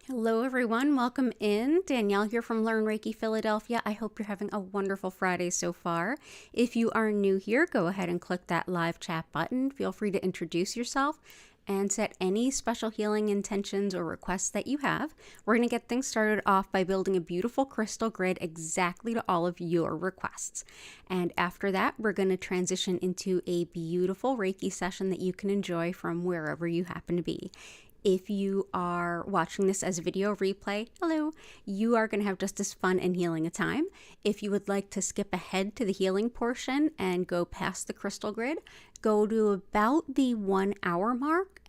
Hello everyone, welcome in. Danielle here from Learn Reiki Philadelphia. I hope you're having a wonderful Friday so far. If you are new here, go ahead and click that live chat button. Feel free to introduce yourself and set any special healing intentions or requests that you have. We're going to get things started off by building a beautiful crystal grid exactly to all of your requests. And after that, we're going to transition into a beautiful Reiki session that you can enjoy from wherever you happen to be. If you are watching this as a video replay, hello, you are going to have just as fun and healing a time. If you would like to skip ahead to the healing portion and go past the crystal grid, go to about the 1 hour mark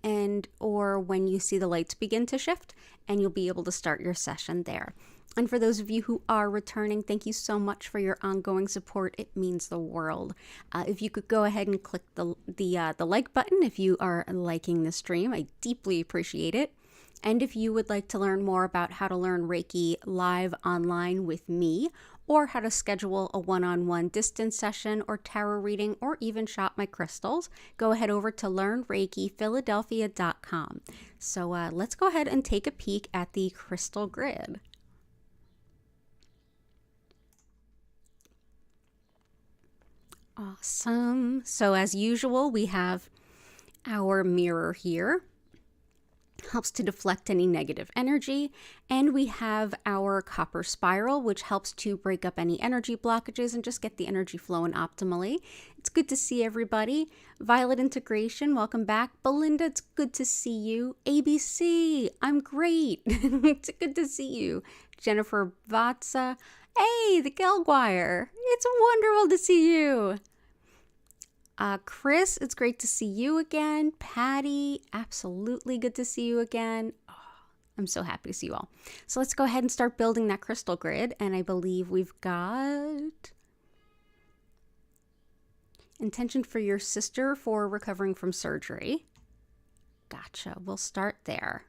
or when you see the lights begin to shift, and you'll be able to start your session there. And for those of you who are returning, thank you so much for your ongoing support. It means the world. If you could go ahead and click the like button if you are liking the stream, I deeply appreciate it. And if you would like to learn more about how to learn Reiki live online with me, or how to schedule a one-on-one distance session or tarot reading, or even shop my crystals, go ahead over to learnreikiphiladelphia.com. So let's go ahead and take a peek at the crystal grid. Awesome. So as usual, we have our mirror here. Helps to deflect any negative energy. And we have our copper spiral, which helps to break up any energy blockages and just get the energy flowing optimally. It's good to see everybody. Violet Integration, welcome back. Belinda, it's good to see you. ABC, I'm great. It's good to see you. Jennifer Vatsa, hey, the Gelguire, it's wonderful to see you. Chris, it's great to see you again. Patty, absolutely good to see you again. Oh, I'm so happy to see you all. So let's go ahead and start building that crystal grid. And I believe we've got intention for your sister for recovering from surgery. Gotcha. We'll start there.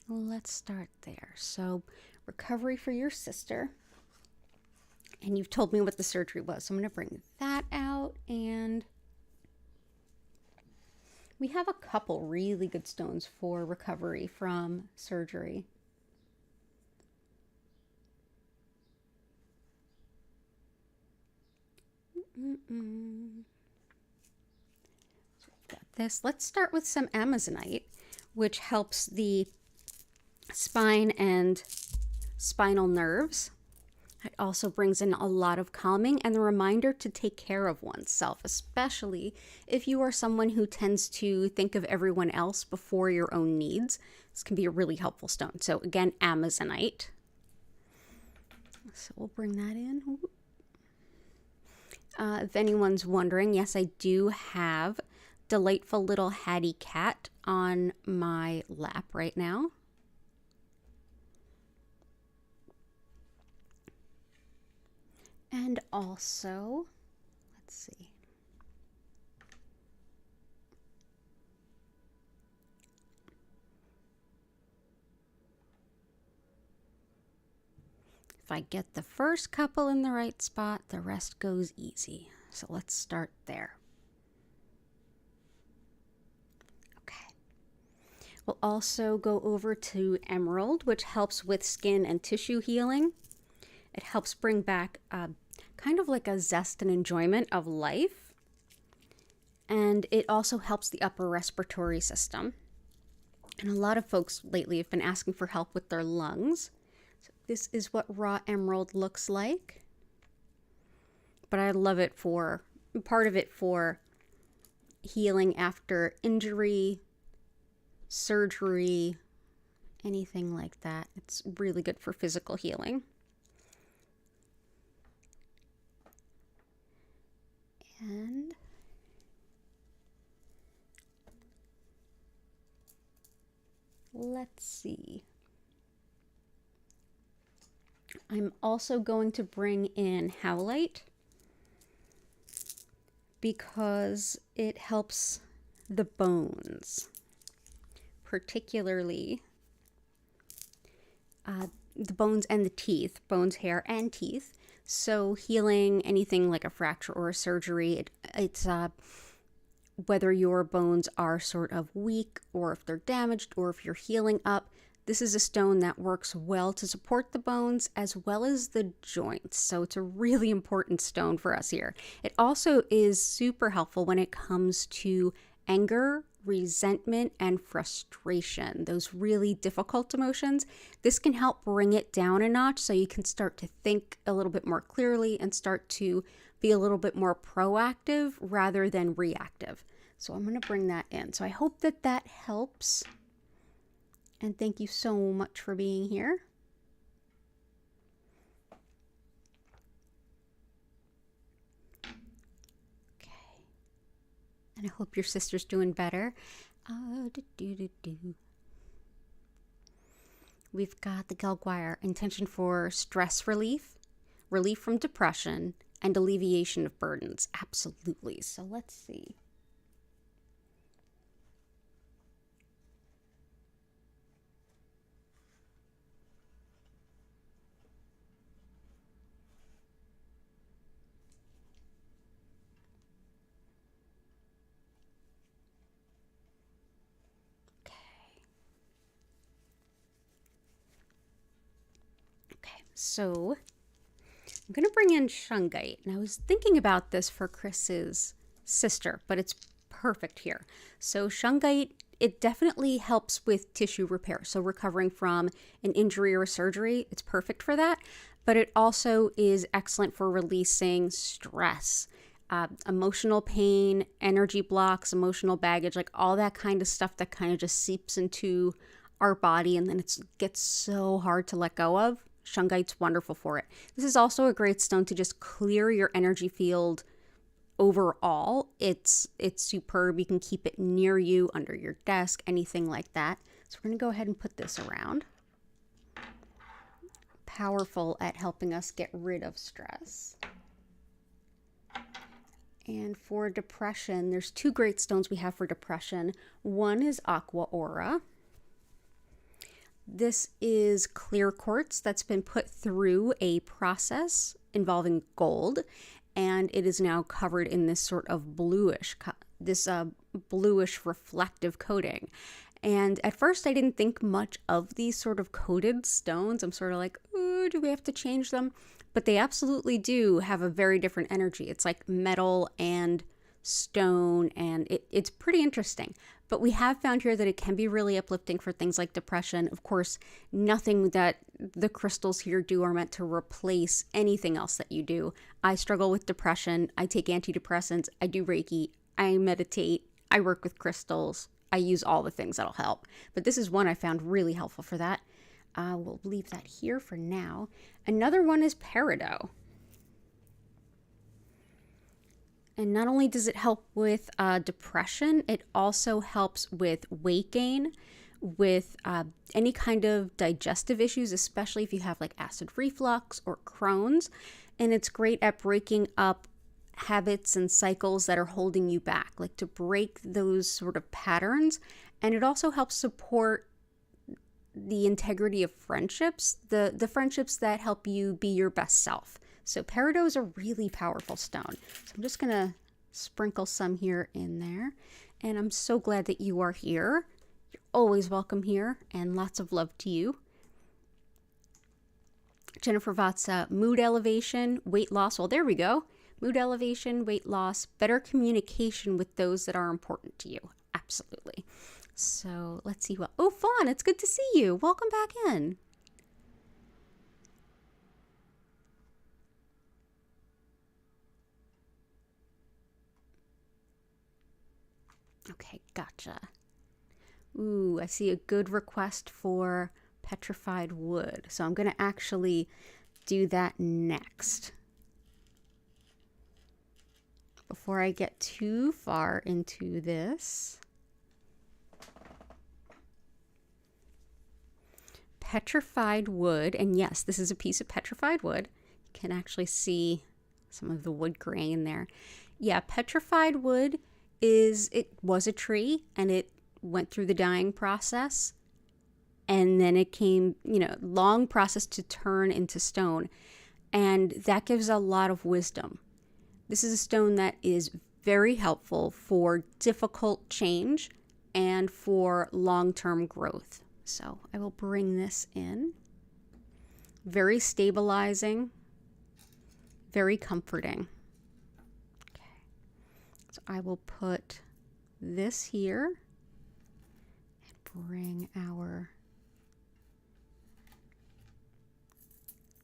Let's start there. So recovery for your sister. And you've told me what the surgery was. So I'm going to bring that out. And we have a couple really good stones for recovery from surgery. So we've got this. Let's start with some Amazonite, which helps the spine and spinal nerves. It also brings in a lot of calming and the reminder to take care of oneself, especially if you are someone who tends to think of everyone else before your own needs. This can be a really helpful stone. So again, Amazonite. So we'll bring that in. If anyone's wondering, yes, I do have Delightful Little Hattie Cat on my lap right now. And also, let's see. If I get the first couple in the right spot, the rest goes easy. So let's start there. Okay. We'll also go over to Emerald, which helps with skin and tissue healing. It helps bring back kind of like a zest and enjoyment of life. And it also helps the upper respiratory system. And a lot of folks lately have been asking for help with their lungs. So this is what raw emerald looks like. But I love it for, part of it for healing after injury, surgery, anything like that. It's really good for physical healing. And let's see. I'm also going to bring in Howlite because it helps the bones, particularly the bones and the teeth, bones, hair, and teeth. So healing anything like a fracture or a surgery, it's whether your bones are sort of weak or if they're damaged or if you're healing up, this is a stone that works well to support the bones as well as the joints. So it's a really important stone for us here. It also is super helpful when it comes to anger, resentment, and frustration, those really difficult emotions. This can help bring it down a notch so you can start to think a little bit more clearly and start to be a little bit more proactive rather than reactive. So I'm going to bring that in. So I hope that that helps. And thank you so much for being here. Okay. And I hope your sister's doing better. We've got the Gelguire, intention for stress relief, relief from depression, and alleviation of burdens. Absolutely. So let's see. Okay, so I'm going to bring in shungite. And I was thinking about this for Chris's sister, but it's perfect here. So shungite, it definitely helps with tissue repair. So recovering from an injury or a surgery, it's perfect for that. But it also is excellent for releasing stress, emotional pain, energy blocks, emotional baggage, like all that kind of stuff that kind of just seeps into our body and then it gets so hard to let go of. Shungite's wonderful for it. This is also a great stone to just clear your energy field overall. It's superb. You can keep it near you, under your desk, anything like that. So we're going to go ahead and put this around. Powerful at helping us get rid of stress. And for depression, there's two great stones we have for depression. One is Aqua Aura. This is clear quartz that's been put through a process involving gold, and it is now covered in this sort of bluish reflective coating. And at first I didn't think much of these sort of coated stones. I'm sort of like, ooh, do we have to change them? But they absolutely do have a very different energy. It's like metal and stone, and it's pretty interesting. But we have found here that it can be really uplifting for things like depression. Of course, nothing that the crystals here do are meant to replace anything else that you do. I struggle with depression. I take antidepressants. I do Reiki. I meditate. I work with crystals. I use all the things that'll help. But this is one I found really helpful for that. We'll leave that here for now. Another one is Peridot. And not only does it help with depression, it also helps with weight gain, with any kind of digestive issues, especially if you have like acid reflux or Crohn's. And it's great at breaking up habits and cycles that are holding you back, like to break those sort of patterns. And it also helps support the integrity of friendships, the friendships that help you be your best self. So Peridot is a really powerful stone. So I'm just going to sprinkle some here in there. And I'm so glad that you are here. You're always welcome here, and lots of love to you. Jennifer Vatsa, mood elevation, weight loss. Well, there we go. Mood elevation, weight loss, better communication with those that are important to you. Absolutely. So let's see what. Oh, Fawn, it's good to see you. Welcome back in. Okay, gotcha. Ooh, I see a good request for petrified wood. So I'm going to actually do that next. Before I get too far into this. Petrified wood, and yes, this is a piece of petrified wood. You can actually see some of the wood grain there. Yeah, petrified wood it was a tree and it went through the dying process, and then it came, long process to turn into stone, and that gives a lot of wisdom. This is a stone that is very helpful for difficult change and for long-term growth. So I will bring this in. Very stabilizing, very comforting. Okay. So I will put this here and bring our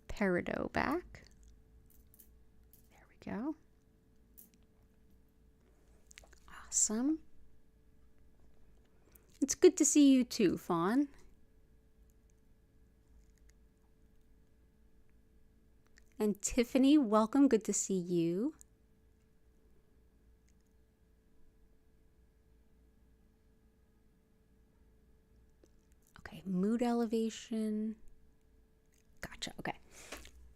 peridot back. There we go. Awesome. It's good to see you too, Fawn. And Tiffany, welcome. Good to see you. Okay, mood elevation. Gotcha. Okay.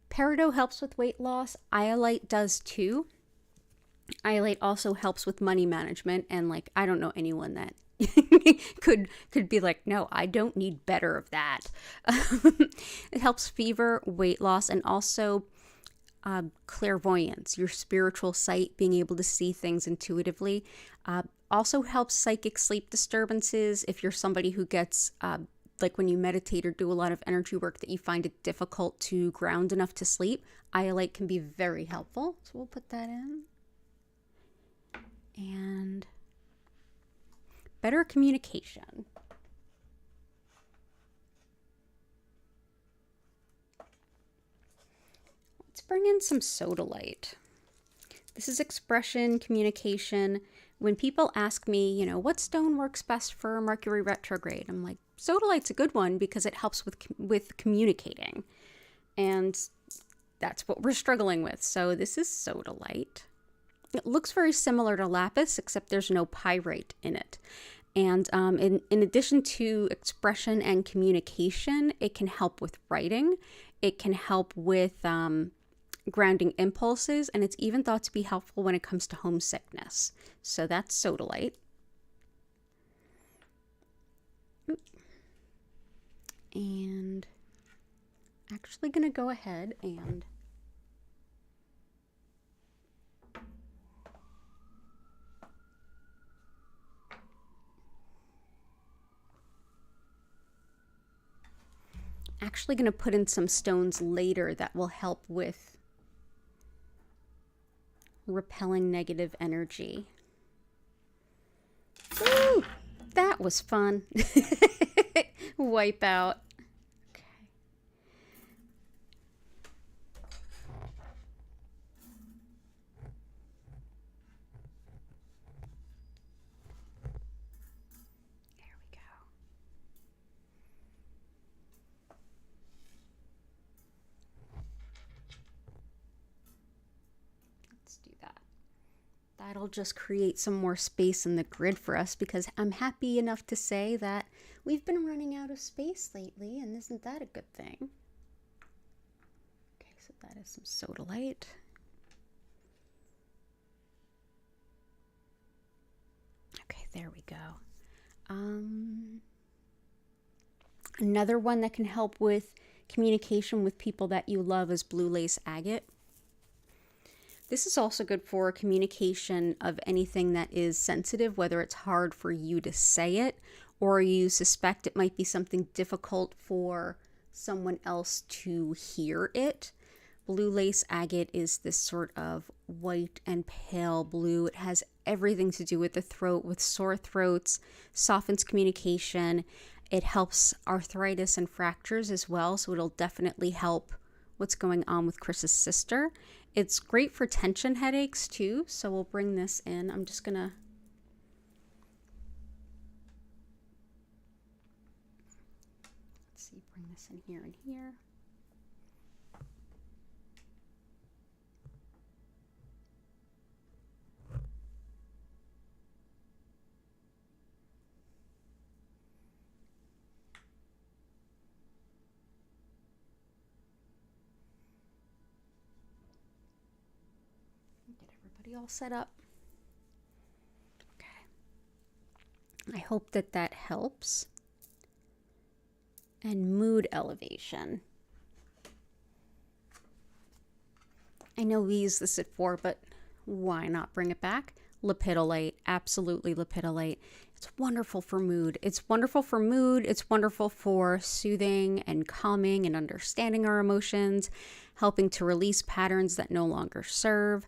Peridot helps with weight loss. Iolite does too. Iolite also helps with money management, and like I don't know anyone that could be like, no, I don't need better of that. It helps fever, weight loss, and also clairvoyance, your spiritual sight, being able to see things intuitively. Also helps psychic sleep disturbances. If you're somebody who gets like when you meditate or do a lot of energy work that you find it difficult to ground enough to sleep, iolite can be very helpful. So we'll put that in. And better communication. Let's bring in some sodalite. This is expression, communication. When people ask me, you know, what stone works best for Mercury retrograde? I'm like, sodalite's a good one because it helps with communicating. And that's what we're struggling with. So this is sodalite. It looks very similar to lapis, except there's no pyrite in it. And in addition to expression and communication, it can help with writing. It can help with grounding impulses, and it's even thought to be helpful when it comes to homesickness. So that's sodalite. And actually going to go ahead and put in some stones later that will help with repelling negative energy. Woo! That was fun. Wipe out. Okay. There we go. Let's do that. That'll just create some more space in the grid for us, because I'm happy enough to say that we've been running out of space lately, and isn't that a good thing? Okay, so that is some sodalite. Okay, there we go. Another one that can help with communication with people that you love is blue lace agate. This is also good for communication of anything that is sensitive, whether it's hard for you to say it or you suspect it might be something difficult for someone else to hear it. Blue lace agate is this sort of white and pale blue. It has everything to do with the throat, with sore throats, softens communication. It helps arthritis and fractures as well, so it'll definitely help what's going on with Chris's sister. It's great for tension headaches too, so we'll bring this in. I'm just gonna bring this in here and here. Get everybody all set up. Okay. I hope that that helps. And mood elevation. I know we used this at 4, but why not bring it back? Lepidolite, absolutely lepidolite. It's wonderful for mood. It's wonderful for mood. It's wonderful for soothing and calming and understanding our emotions, helping to release patterns that no longer serve.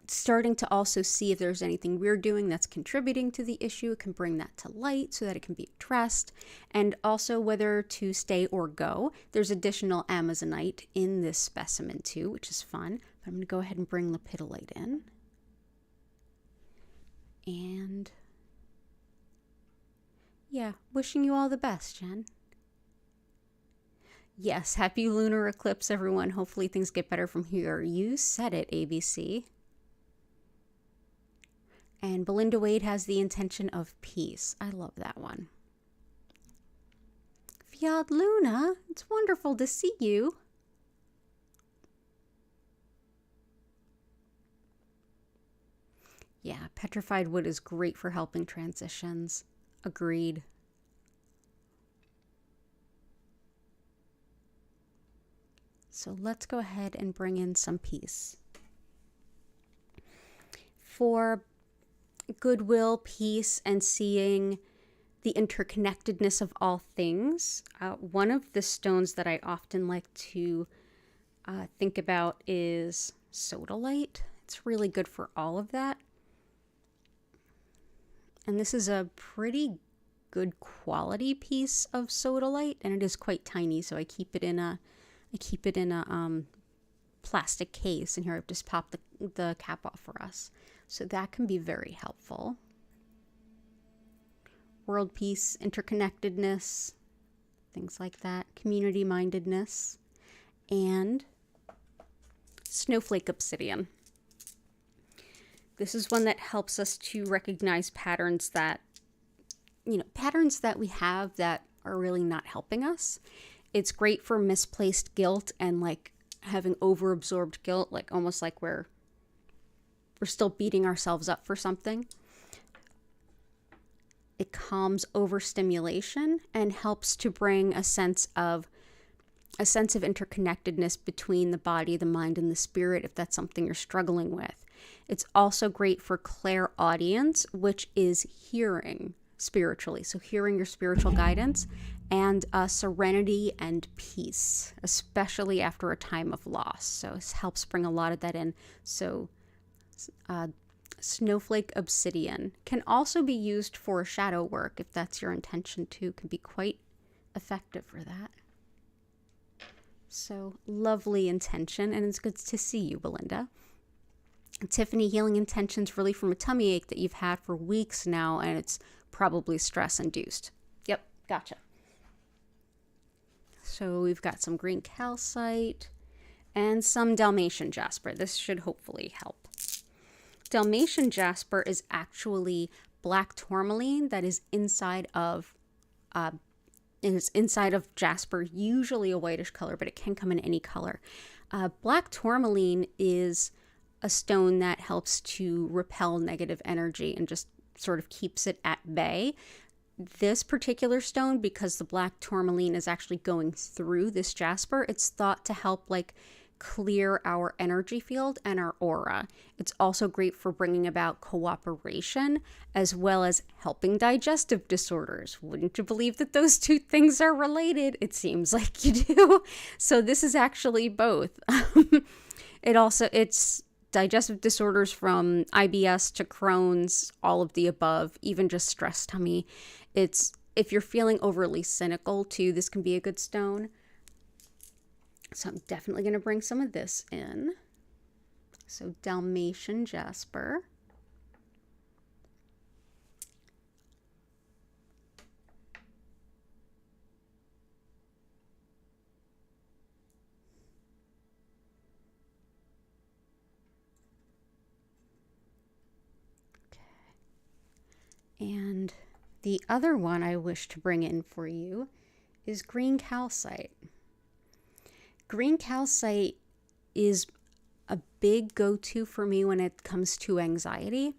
Starting to also see if there's anything we're doing that's contributing to the issue. It can bring that to light so that it can be addressed. And also whether to stay or go. There's additional Amazonite in this specimen too, which is fun. But I'm going to go ahead and bring lepidolite in. And yeah, wishing you all the best, Jen. Yes, happy lunar eclipse, everyone. Hopefully things get better from here. You said it, ABC. And Belinda Wade has the intention of peace. I love that one. Fiat Luna, it's wonderful to see you. Yeah, petrified wood is great for helping transitions. Agreed. So let's go ahead and bring in some peace. For goodwill, peace, and seeing the interconnectedness of all things, one of the stones that I often like to think about is sodalite. It's really good for all of that. And this is a pretty good quality piece of sodalite, and it is quite tiny, so I keep it in a plastic case, and here I've just popped the cap off for us. So that can be very helpful. World peace, interconnectedness, things like that, community mindedness, and Snowflake Obsidian. This is one that helps us to recognize patterns that, patterns that we have that are really not helping us. It's great for misplaced guilt and like having overabsorbed guilt, like almost like we're still beating ourselves up for something. It calms overstimulation and helps to bring a sense of interconnectedness between the body, the mind, and the spirit if that's something you're struggling with. It's also great for clairaudience, which is hearing spiritually. So hearing your spiritual guidance, and serenity and peace, especially after a time of loss. So it helps bring a lot of that in. So Snowflake Obsidian can also be used for shadow work if that's your intention too. Can be quite effective for that. So lovely intention, and it's good to see you, Belinda. Tiffany, healing intentions really from a tummy ache that you've had for weeks now, and it's probably stress induced. Yep, gotcha. So we've got some green calcite and some Dalmatian jasper. This should hopefully help. Dalmatian jasper is actually black tourmaline that is inside of jasper, usually a whitish color, but it can come in any color. Black tourmaline is a stone that helps to repel negative energy and just sort of keeps it at bay. This particular stone, because the black tourmaline is actually going through this jasper, it's thought to help like clear our energy field and our aura. It's also great for bringing about cooperation as well as helping digestive disorders. Wouldn't you believe that those two things are related? It seems like you do. So this is actually both. It's digestive disorders from IBS to Crohn's, all of the above, even just stress tummy. If you're feeling overly cynical too, this can be a good stone. So I'm definitely going to bring some of this in. So Dalmatian jasper. Okay. And the other one I wish to bring in for you is green calcite. Green calcite is a big go-to for me when it comes to anxiety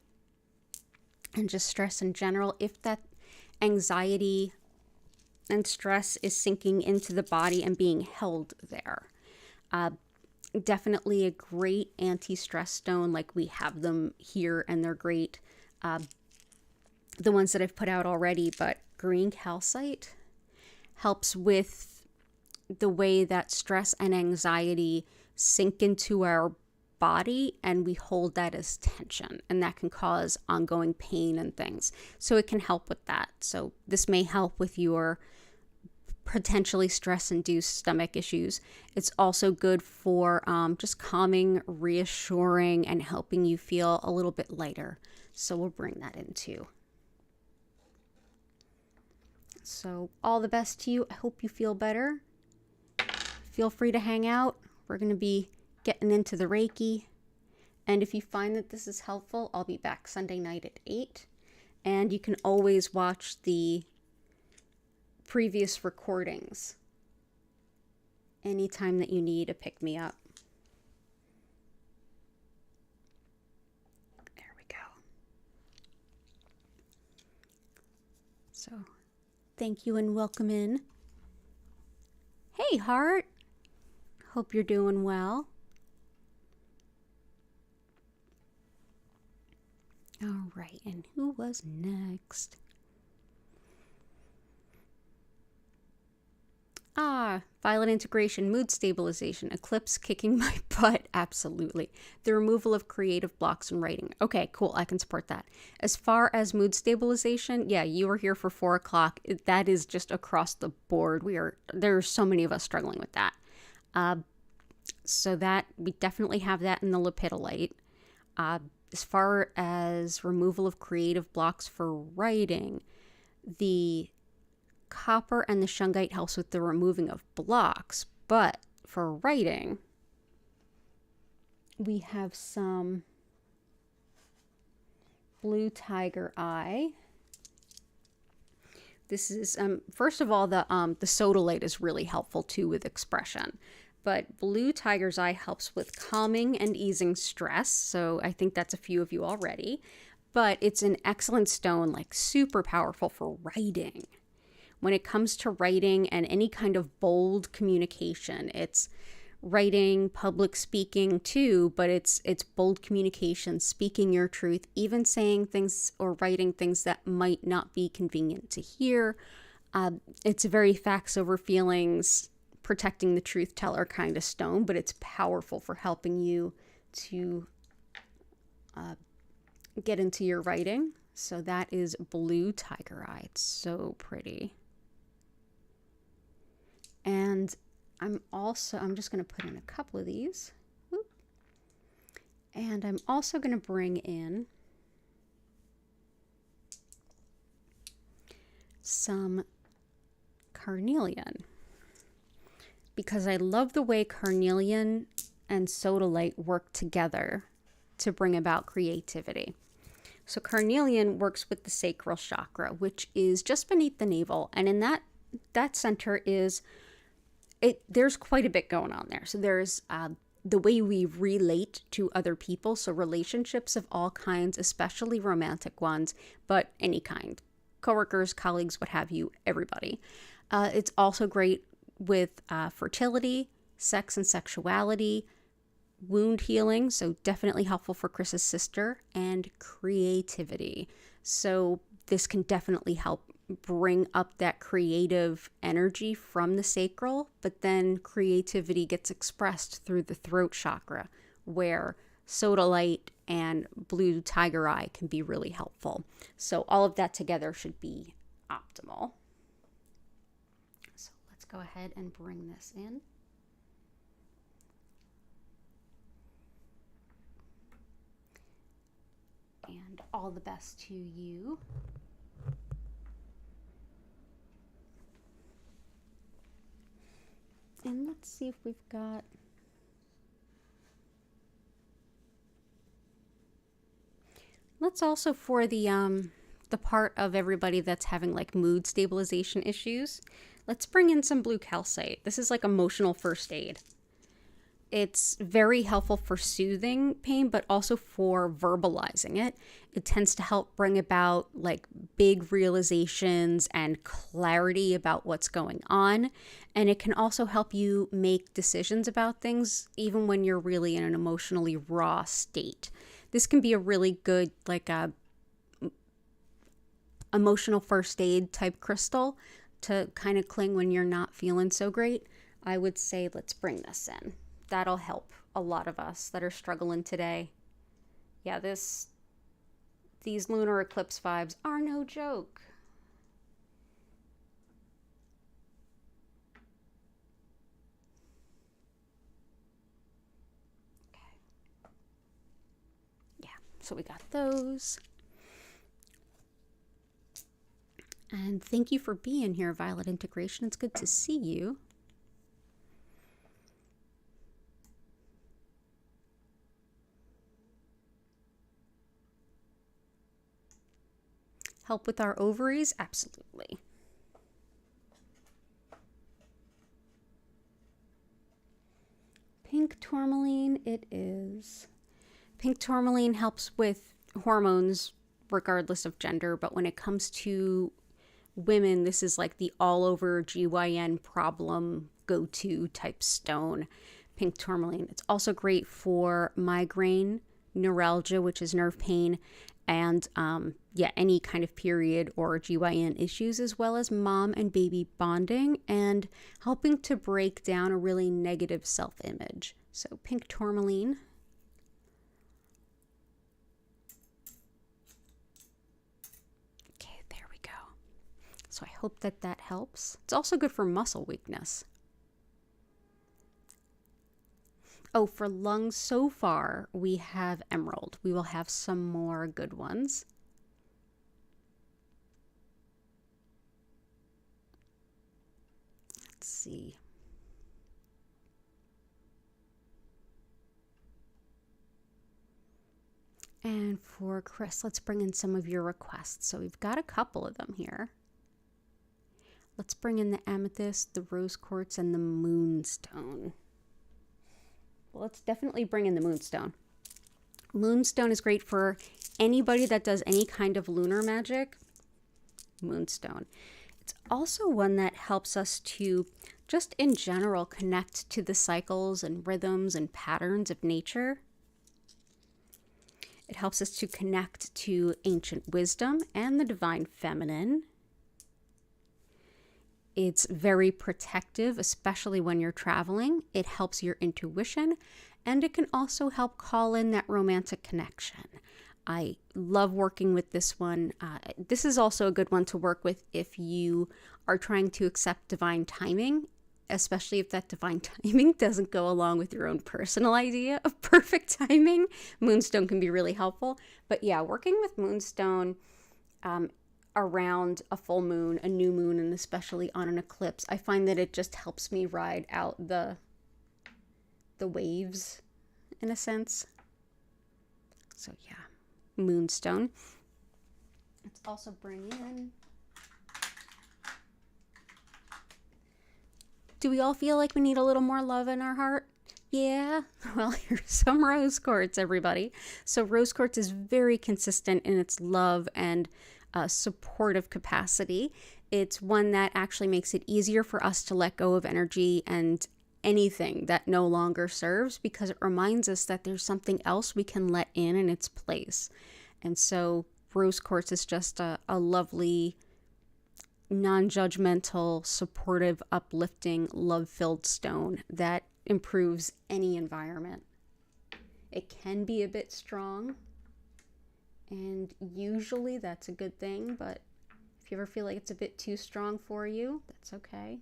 and just stress in general. If that anxiety and stress is sinking into the body and being held there. Definitely a great anti-stress stone. Like, we have them here and they're great. The ones that I've put out already, but green calcite helps with the way that stress and anxiety sink into our body, and we hold that as tension, and that can cause ongoing pain and things. So it can help with that. So this may help with your potentially stress-induced stomach issues. It's also good for just calming, reassuring, and helping you feel a little bit lighter. So we'll bring that in too. So all the best to you. I hope you feel better. Feel free to hang out. We're going to be getting into the Reiki. And if you find that this is helpful, I'll be back Sunday night at 8. And you can always watch the previous recordings anytime that you need a pick-me-up. There we go. So, thank you and welcome in. Hey, Heart. Hope you're doing well. All right, and who was next? Violet integration, mood stabilization, eclipse kicking my butt. Absolutely. The removal of creative blocks in writing. Okay, cool. I can support that. As far as mood stabilization, yeah, you were here for 4 o'clock. That is just across the board. There are so many of us struggling with that. So that we definitely have that in the lepidolite. As far as removal of creative blocks for writing, the copper and the shungite helps with the removing of blocks, but for writing, we have some blue tiger eye. This is first of all, the sodalite is really helpful too with expression, but blue tiger's eye helps with calming and easing stress. So I think that's a few of you already, but it's an excellent stone, like super powerful for writing. When it comes to writing and any kind of bold communication, it's writing, public speaking too, but it's bold communication, speaking your truth, even saying things or writing things that might not be convenient to hear. It's a very facts over feelings, protecting the truth teller kind of stone, but it's powerful for helping you to get into your writing. So that is blue tiger eye. It's so pretty. And I'm just going to put in a couple of these. Whoop. And I'm also going to bring in some carnelian, because I love the way carnelian and sodalite work together to bring about creativity. So carnelian works with the sacral chakra, which is just beneath the navel. And in that center there's quite a bit going on there. So there's the way we relate to other people. So relationships of all kinds, especially romantic ones, but any kind. Coworkers, colleagues, what have you, everybody. It's also great with fertility, sex and sexuality, wound healing. So definitely helpful for Chris's sister, and creativity. So this can definitely help bring up that creative energy from the sacral, but then creativity gets expressed through the throat chakra, where sodalite and blue tiger eye can be really helpful. So all of that together should be optimal. So let's go ahead and bring this in. And all the best to you. And let's see if we've got... Let's also, for the part of everybody that's having like mood stabilization issues, let's bring in some blue calcite. This is like emotional first aid. It's very helpful for soothing pain, but also for verbalizing it. It tends to help bring about like big realizations and clarity about what's going on. And it can also help you make decisions about things, even when you're really in an emotionally raw state. This can be a really good, like a emotional first aid type crystal to kind of cling when you're not feeling so great. I would say let's bring this in. That'll help a lot of us that are struggling today. Yeah, these lunar eclipse vibes are no joke. Okay. Yeah, so we got those. And thank you for being here, Violet Integration. It's good to see you. Help with our ovaries? Absolutely. Pink tourmaline it is. Pink tourmaline helps with hormones regardless of gender, but when it comes to women, this is like the all over GYN problem go-to type stone. Pink tourmaline. It's also great for migraine, neuralgia, which is nerve pain, and any kind of period or GYN issues, as well as mom and baby bonding and helping to break down a really negative self-image. So pink tourmaline. Okay, there we go. So I hope that that helps. It's also good for muscle weakness. Oh, for lungs, so far we have emerald. We will have some more good ones. Let's see. And for Chris, let's bring in some of your requests. So we've got a couple of them here. Let's bring in the amethyst, the rose quartz, and the moonstone. Well, let's definitely bring in the moonstone. Moonstone is great for anybody that does any kind of lunar magic. Moonstone. It's also one that helps us to just in general connect to the cycles and rhythms and patterns of nature. It helps us to connect to ancient wisdom and the divine feminine. It's very protective, especially when you're traveling. It helps your intuition, and it can also help call in that romantic connection. I love working with this one. This is also a good one to work with if you are trying to accept divine timing, especially if that divine timing doesn't go along with your own personal idea of perfect timing. Moonstone can be really helpful. But yeah, working with moonstone around a full moon, a new moon, and especially on an eclipse, I find that it just helps me ride out the waves in a sense. So yeah, moonstone. Let's also bring in, do we all feel like we need a little more love in our heart? Yeah, well, here's some rose quartz, everybody. So rose quartz is very consistent in its love and supportive capacity. It's one that actually makes it easier for us to let go of energy and anything that no longer serves, because it reminds us that there's something else we can let in its place. And so rose quartz is just a lovely, non-judgmental, supportive, uplifting, love-filled stone that improves any environment. It can be a bit strong, and usually that's a good thing, but if you ever feel like it's a bit too strong for you, that's okay.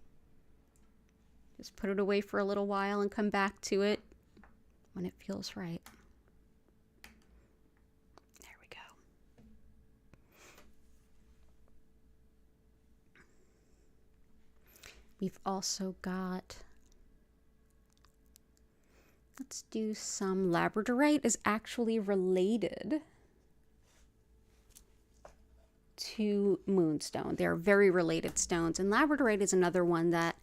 Just put it away for a little while and come back to it when it feels right. There we go. We've also got, let's do some labradorite is actually related to moonstone. They're very related stones, and labradorite is another one that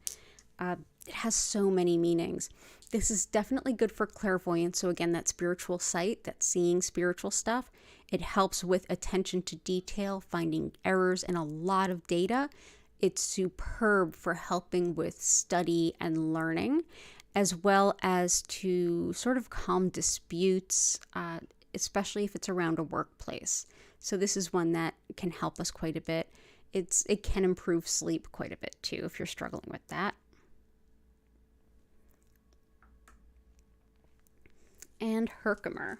it has so many meanings. This is definitely good for clairvoyance. So again, that spiritual sight, that seeing spiritual stuff. It helps with attention to detail, finding errors in a lot of data. It's superb for helping with study and learning, as well as to sort of calm disputes, especially if it's around a workplace. So this is one that can help us quite a bit. It can improve sleep quite a bit too if you're struggling with that. And Herkimer.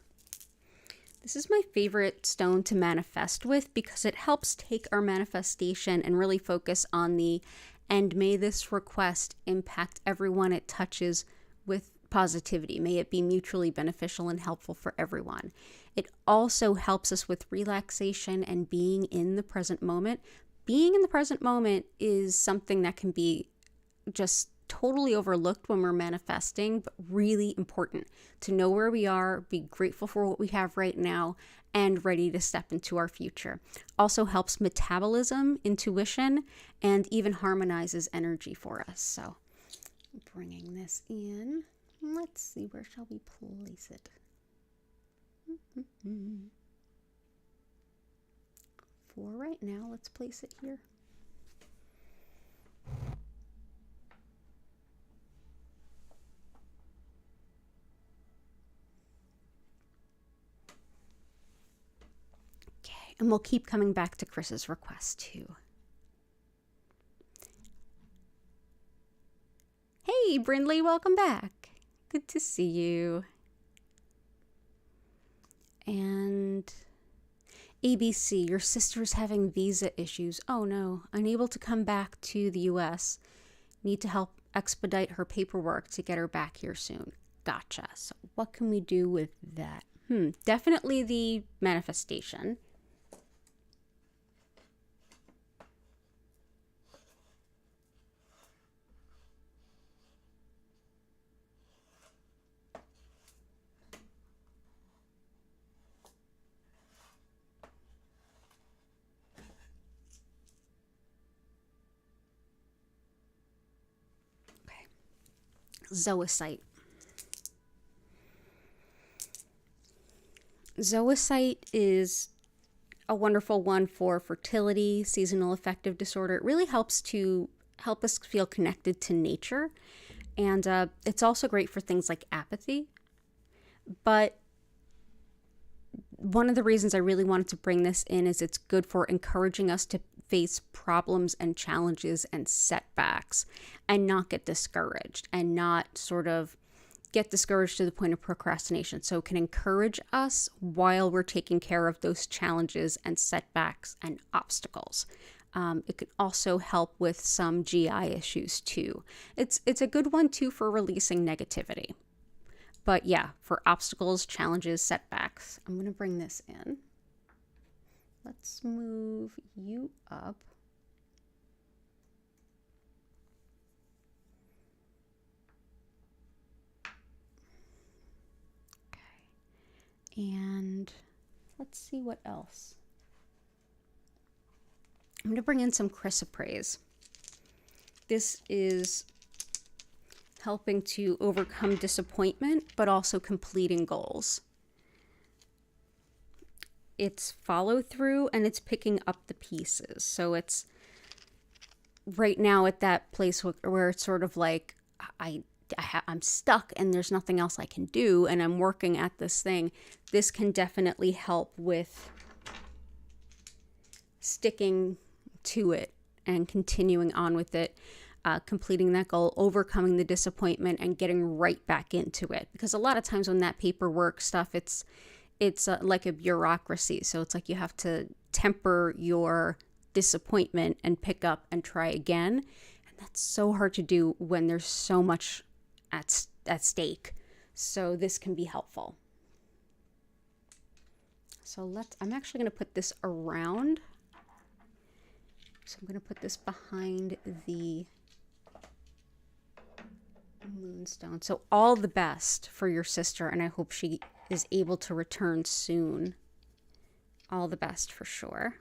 This is my favorite stone to manifest with because it helps take our manifestation and really focus on the "and may this request impact everyone it touches with positivity. May it be mutually beneficial and helpful for everyone." It also helps us with relaxation and being in the present moment. Being in the present moment is something that can be just totally overlooked when we're manifesting, but really important to know where we are, be grateful for what we have right now, and ready to step into our future. Also helps metabolism, intuition, and even harmonizes energy for us. So bringing this in, let's see, where shall we place it? For right now, let's place it here. And we'll keep coming back to Chris's request too. Hey, Brindley, welcome back. Good to see you. And ABC, your sister's having visa issues. Oh no, unable to come back to the US. Need to help expedite her paperwork to get her back here soon. Gotcha. So what can we do with that? Definitely the manifestation. Zoisite. Zoisite is a wonderful one for fertility, seasonal affective disorder. It really helps us feel connected to nature. And it's also great for things like apathy. But one of the reasons I really wanted to bring this in is it's good for encouraging us to face problems and challenges and setbacks and not get discouraged and not sort of get discouraged to the point of procrastination. So it can encourage us while we're taking care of those challenges and setbacks and obstacles. It can also help with some GI issues too. It's a good one too for releasing negativity. But yeah, for obstacles, challenges, setbacks. I'm going to bring this in. Let's move you up. Okay. And let's see what else. I'm going to bring in some chrysoprase. This is helping to overcome disappointment, but also completing goals. It's follow through and it's picking up the pieces. So it's right now at that place where it's sort of like I'm stuck and there's nothing else I can do and I'm working at this thing. This can definitely help with sticking to it and continuing on with it, completing that goal, overcoming the disappointment and getting right back into it. Because a lot of times when that paperwork stuff, it's like a bureaucracy. So it's like you have to temper your disappointment and pick up and try again. And that's so hard to do when there's so much at stake. So this can be helpful. So I'm actually going to put this around. So I'm going to put this behind the moonstone. So all the best for your sister, and I hope she is able to return soon. All the best for sure.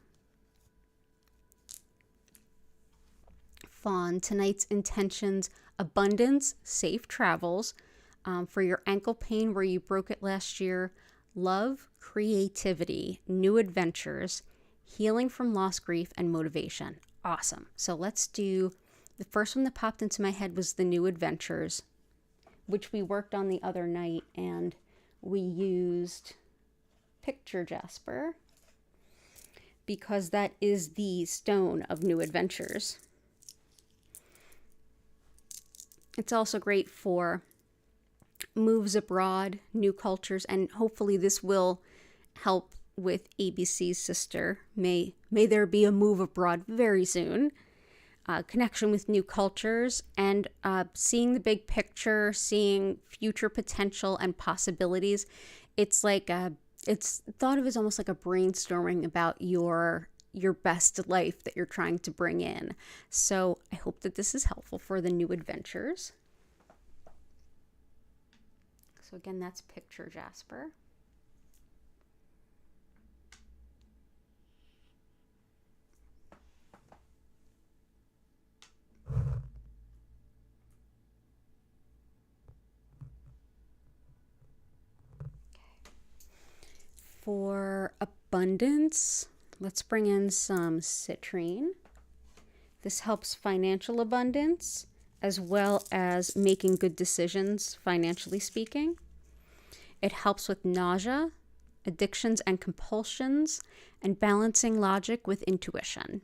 Fawn, tonight's intentions: abundance, safe travels, For your ankle pain where you broke it last year, love, creativity, new adventures, healing from loss, grief, and motivation. Awesome. So let's do, the first one that popped into my head was the new adventures, which we worked on the other night, and we used Picture Jasper because that is the stone of new adventures. It's also great for moves abroad, new cultures, and hopefully this will help with ABC's sister. May there be a move abroad very soon. Connection with new cultures, and seeing the big picture, seeing future potential and possibilities. It's like it's thought of as almost like a brainstorming about your best life that you're trying to bring in. So I hope that this is helpful for the new adventures. So again, that's Picture Jasper. For abundance, let's bring in some citrine. This helps financial abundance as well as making good decisions, financially speaking. It helps with nausea, addictions and compulsions, and balancing logic with intuition.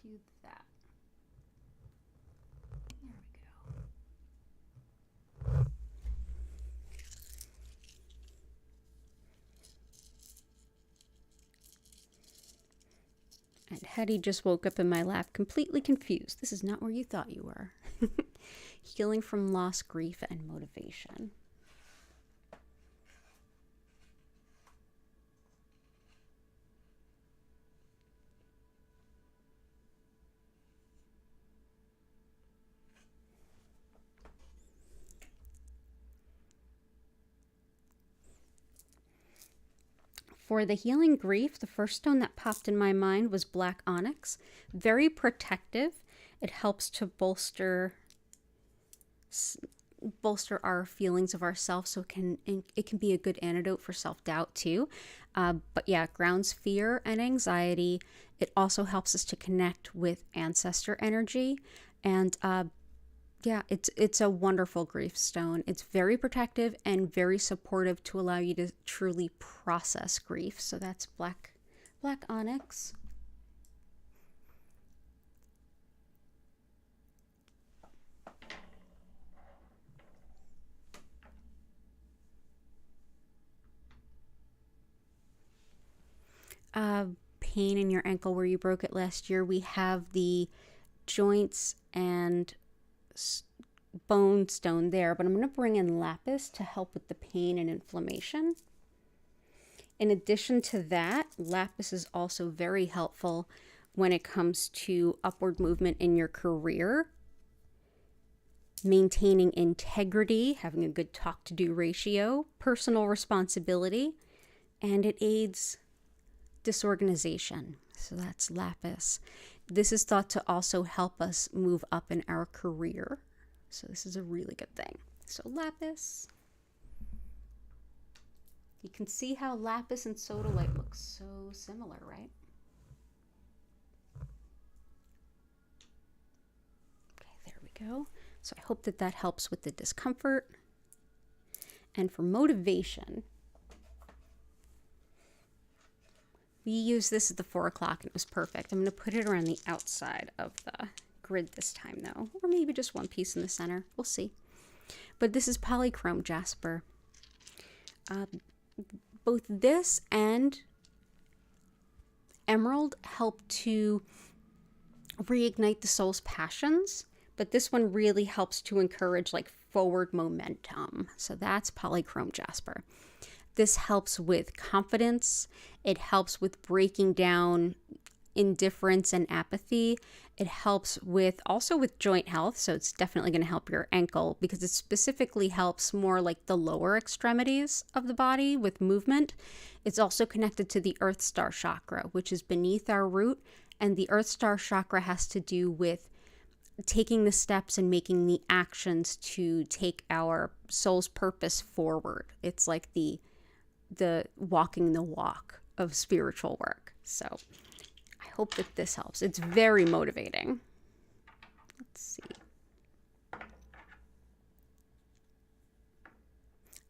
Do that. There we go. And Hetty just woke up in my lap completely confused. This is not where you thought you were. Healing from loss, grief, and motivation. For the healing grief, the first stone that popped in my mind was black onyx. Very protective. It helps to bolster our feelings of ourselves, so it can be a good antidote for self-doubt too. But yeah, grounds fear and anxiety. It also helps us to connect with ancestor energy, and yeah, it's a wonderful grief stone. It's very protective and very supportive to allow you to truly process grief. So that's black onyx. Pain in your ankle where you broke it last year. We have the joints and bone stone there, but I'm going to bring in lapis to help with the pain and inflammation. In addition to that, lapis is also very helpful when it comes to upward movement in your career, maintaining integrity, having a good talk-to-do ratio, personal responsibility, and it aids disorganization. So that's lapis. This is thought to also help us move up in our career. So this is a really good thing. So lapis. You can see how lapis and sodalite look so similar, right? Okay, there we go. So I hope that helps with the discomfort. And for motivation, we used this at the 4 o'clock and it was perfect. I'm going to put it around the outside of the grid this time though, or maybe just one piece in the center. We'll see. But this is Polychrome Jasper. Both this and emerald help to reignite the soul's passions, but this one really helps to encourage like forward momentum. So that's Polychrome Jasper. This helps with confidence. It helps with breaking down indifference and apathy. It helps also with joint health, so it's definitely going to help your ankle because it specifically helps more like the lower extremities of the body with movement. It's also connected to the Earth Star chakra, which is beneath our root, and the Earth Star chakra has to do with taking the steps and making the actions to take our soul's purpose forward. It's like the walking the walk of spiritual work. So I hope that this helps. It's very motivating. Let's see.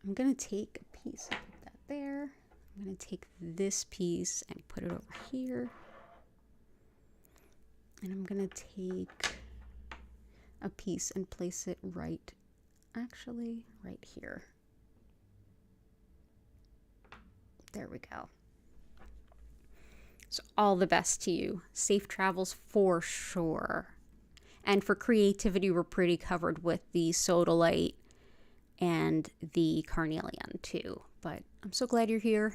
I'm going to take a piece and put that there. I'm going to take this piece and put it over here. And I'm going to take a piece and place it right here. There we go. So all the best to you. Safe travels for sure. And for creativity, we're pretty covered with the sodalite and the carnelian too. But I'm so glad you're here.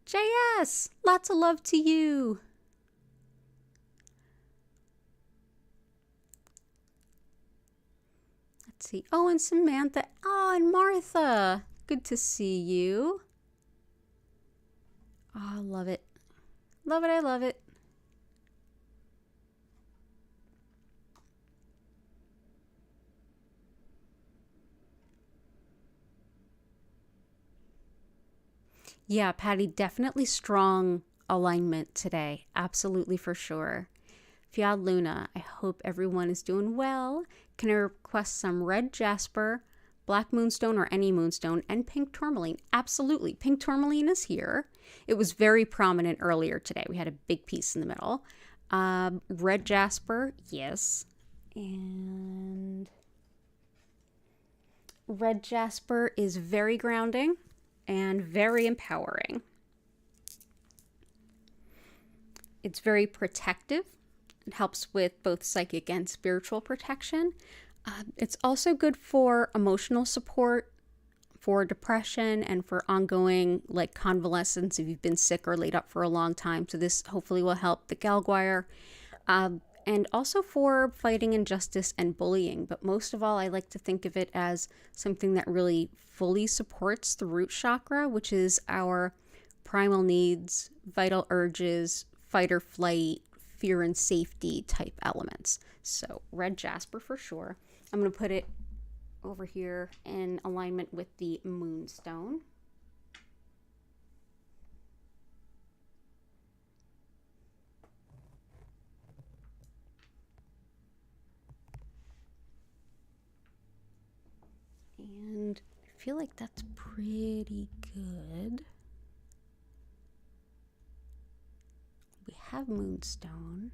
JS, lots of love to you. Let's see. Oh, and Samantha. Oh, and Martha. Good to see you. Oh, I love it. Love it, I love it. Yeah, Patty, definitely strong alignment today. Absolutely, for sure. Fiad Luna, I hope everyone is doing well. Can I request some red jasper, black moonstone or any moonstone, and pink tourmaline? Absolutely. Pink tourmaline is here. It was very prominent earlier today. We had a big piece in the middle. Red jasper, yes. And red jasper is very grounding and very empowering. It's very protective. It helps with both psychic and spiritual protection. It's also good for emotional support, for depression, and for ongoing like convalescence if you've been sick or laid up for a long time. So this hopefully will help the Galguire. And also for fighting injustice and bullying. But most of all, I like to think of it as something that really fully supports the root chakra, which is our primal needs, vital urges, fight or flight, fear and safety type elements. So red jasper for sure. I'm going to put it over here in alignment with the moonstone. And I feel like that's pretty good. We have moonstone.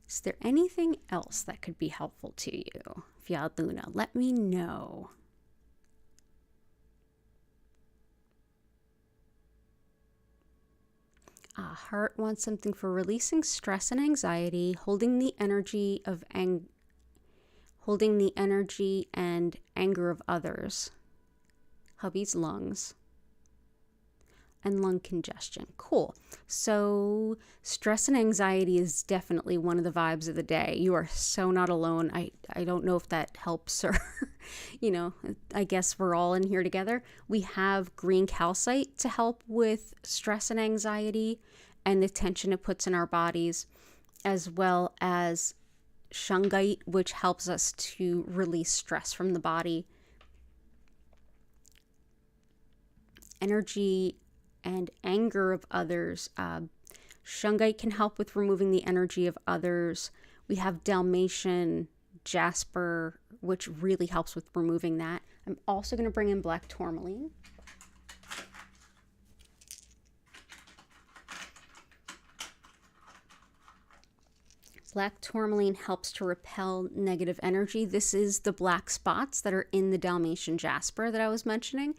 Is there anything else that could be helpful to you? Fiad Luna, let me know. Heart wants something for releasing stress and anxiety, holding the energy and anger of others. Hubby's lungs. And lung congestion. Cool. So stress and anxiety is definitely one of the vibes of the day. You are so not alone. I don't know if that helps or, I guess we're all in here together. We have green calcite to help with stress and anxiety and the tension it puts in our bodies, as well as shungite, which helps us to release stress from the body. Energy and anger of others. Shungite can help with removing the energy of others. We have Dalmatian Jasper, which really helps with removing that. I'm also going to bring in black tourmaline. Black tourmaline helps to repel negative energy. This is the black spots that are in the Dalmatian Jasper that I was mentioning.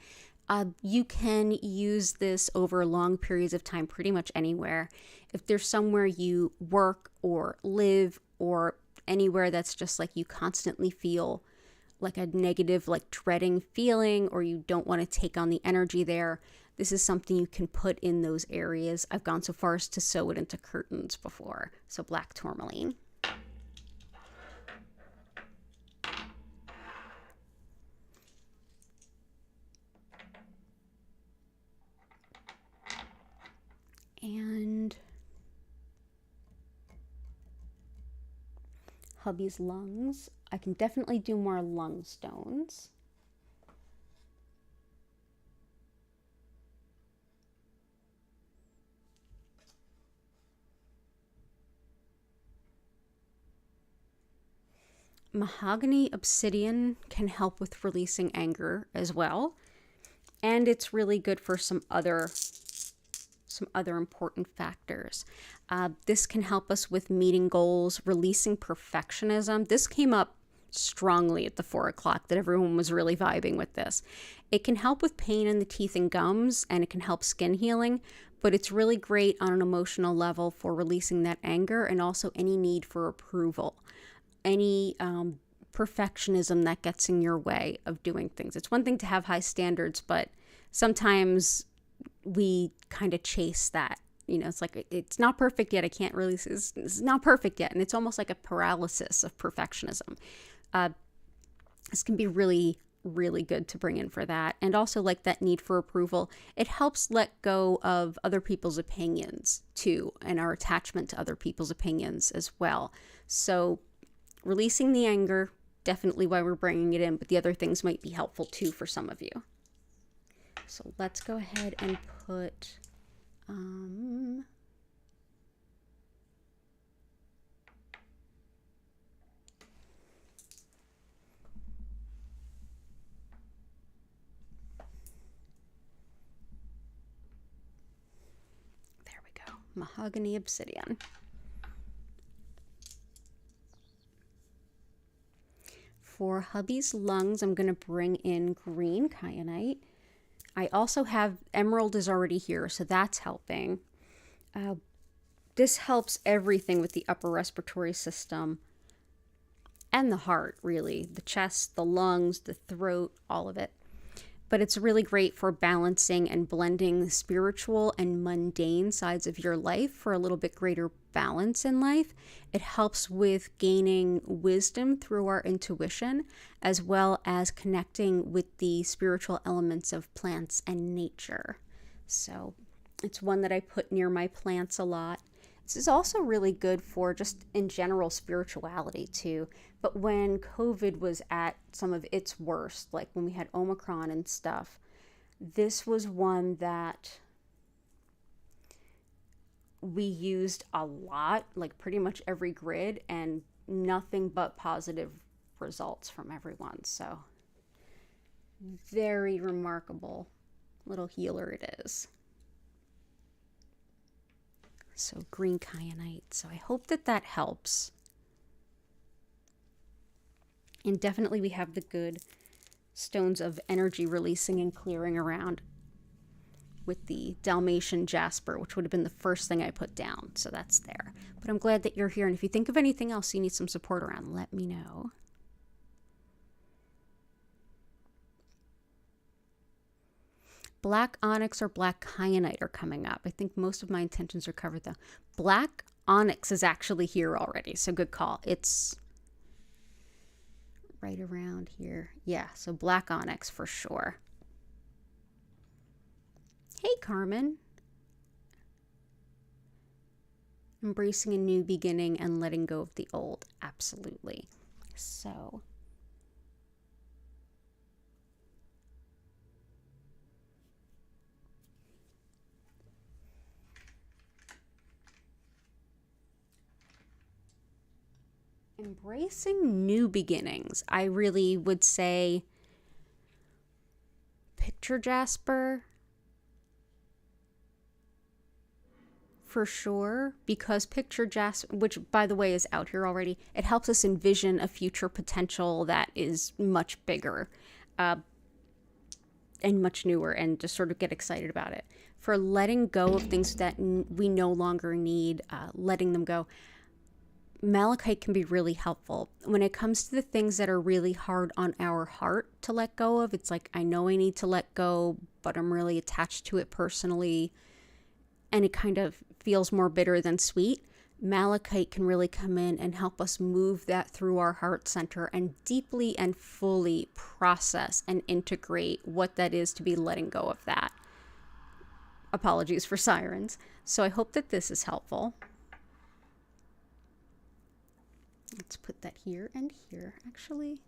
You can use this over long periods of time, pretty much anywhere. If there's somewhere you work or live or anywhere that's just like you constantly feel like a negative, like dreading feeling, or you don't want to take on the energy there, this is something you can put in those areas. I've gone so far as to sew it into curtains before. So black tourmaline. And hubby's lungs. I can definitely do more lung stones. Mahogany obsidian can help with releasing anger as well. And it's really good for some other important factors. This can help us with meeting goals, releasing perfectionism. This came up strongly at the 4 o'clock that everyone was really vibing with this. It can help with pain in the teeth and gums, and it can help skin healing, but it's really great on an emotional level for releasing that anger and also any need for approval, any perfectionism that gets in your way of doing things. It's one thing to have high standards, but sometimes we kind of chase that. You know, it's like, it's not perfect yet. I can't release this. It's not perfect yet. And it's almost like a paralysis of perfectionism. This can be really, really good to bring in for that. And also like that need for approval. It helps let go of other people's opinions too, and our attachment to other people's opinions as well. So releasing the anger, definitely why we're bringing it in, but the other things might be helpful too for some of you. So let's go ahead and put, there we go, mahogany obsidian. For hubby's lungs, I'm going to bring in green kyanite. I also have emerald is already here, so that's helping. This helps everything with the upper respiratory system and the heart, really. The chest, the lungs, the throat, all of it. But it's really great for balancing and blending the spiritual and mundane sides of your life for a little bit greater balance in life. It helps with gaining wisdom through our intuition, as well as connecting with the spiritual elements of plants and nature. So it's one that I put near my plants a lot. This is also really good for just in general spirituality too. But when COVID was at some of its worst, like when we had Omicron and stuff, this was one that we used a lot, like pretty much every grid, and nothing but positive results from everyone. So very remarkable little healer it is. So green kyanite. So I hope that that helps. And definitely we have the good stones of energy releasing and clearing around with the Dalmatian Jasper, which would have been the first thing I put down. So that's there. But I'm glad that you're here. And if you think of anything else you need some support around, let me know. Black onyx or black kyanite are coming up. I think most of my intentions are covered though. Black onyx is actually here already, so good call. It's right around here. Yeah, so black onyx for sure. Hey, Carmen. Embracing a new beginning and letting go of the old. Absolutely. So embracing new beginnings. I really would say picture Jasper for sure, because picture Jasper, which by the way is out here already, it helps us envision a future potential that is much bigger and much newer, and just sort of get excited about it. For letting go of things that we no longer need, letting them go. Malachite can be really helpful when it comes to the things that are really hard on our heart to let go of. It's like, I know I need to let go, but I'm really attached to it personally, and it kind of feels more bitter than sweet, malachite can really come in and help us move that through our heart center and deeply and fully process and integrate what that is to be letting go of that. Apologies for sirens. So I hope that this is helpful. Let's put that here and here, actually.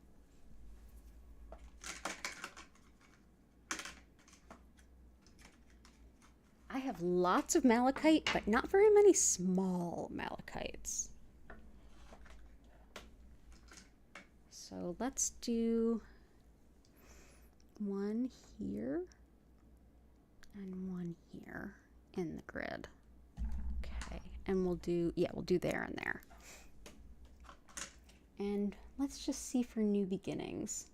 I have lots of malachite, but not very many small malachites. So let's do one here and one here in the grid. Okay, and we'll do there and there. And let's just see for new beginnings.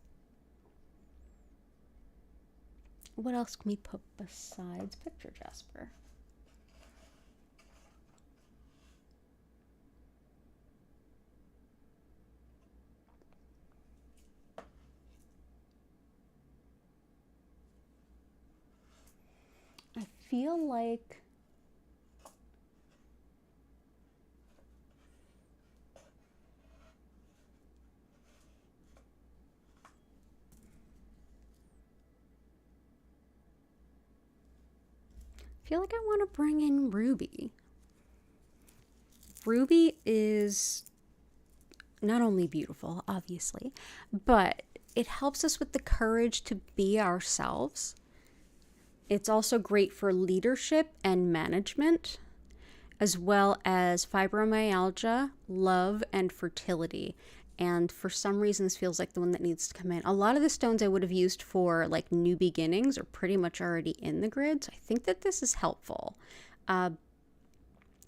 What else can we put besides picture Jasper? I feel like I want to bring in ruby. Ruby is not only beautiful, obviously, but it helps us with the courage to be ourselves. It's also great for leadership and management, as well as fibromyalgia, love, and fertility. And for some reason, this feels like the one that needs to come in. A lot of the stones I would have used for like new beginnings are pretty much already in the grid. So I think that this is helpful.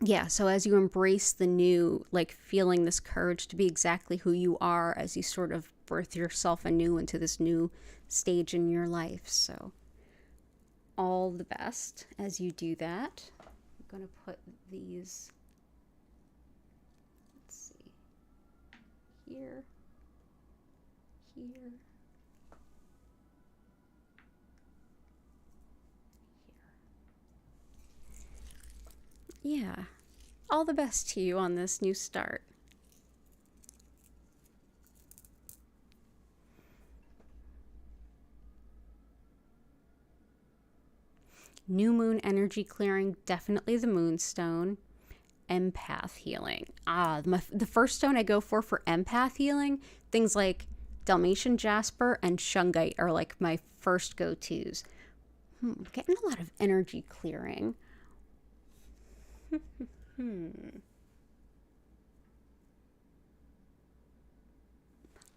Yeah, so as you embrace the new, like feeling this courage to be exactly who you are as you sort of birth yourself anew into this new stage in your life. So all the best as you do that. I'm going to put these, let's see, here, here, here. Yeah, all the best to you on this new start. New moon energy clearing, definitely the moonstone. Empath healing. The first stone I go for empath healing, things like Dalmatian jasper and shungite are like my first go-tos. Getting a lot of energy clearing.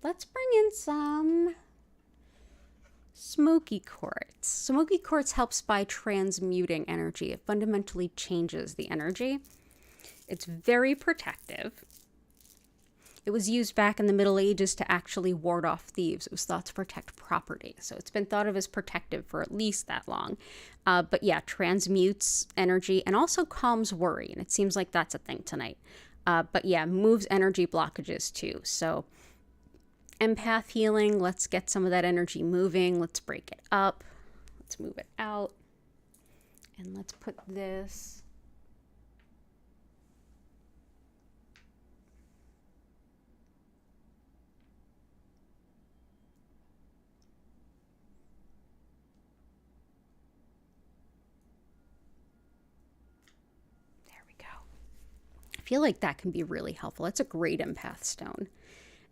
Let's bring in some smoky quartz. Smoky quartz helps by transmuting energy. It fundamentally changes the energy. It's very protective. It was used back in the Middle Ages to actually ward off thieves. It was thought to protect property. So it's been thought of as protective for at least that long. But yeah, transmutes energy and also calms worry. And it seems like that's a thing tonight. But yeah, moves energy blockages too. So empath healing, let's get some of that energy moving. Let's break it up. Let's move it out. And let's put this I feel like that can be really helpful. It's a great empath stone.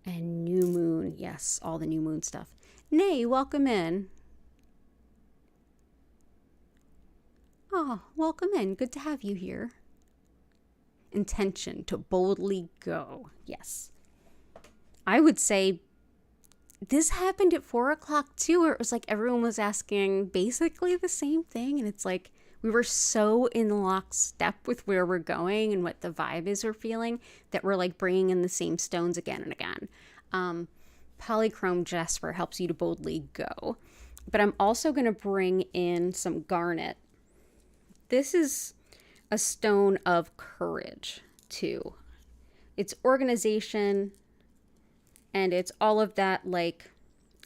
And new moon, yes, all the new moon stuff. Nay, welcome in. Oh, welcome in. Good to have you here. Intention to boldly go. Yes. I would say this happened at 4 o'clock too, where it was like everyone was asking basically the same thing. And it's like, we were so in lockstep with where we're going and what the vibe is we're feeling that we're like bringing in the same stones again and again. Polychrome Jasper helps you to boldly go. But I'm also going to bring in some garnet. This is a stone of courage too. It's organization and it's all of that like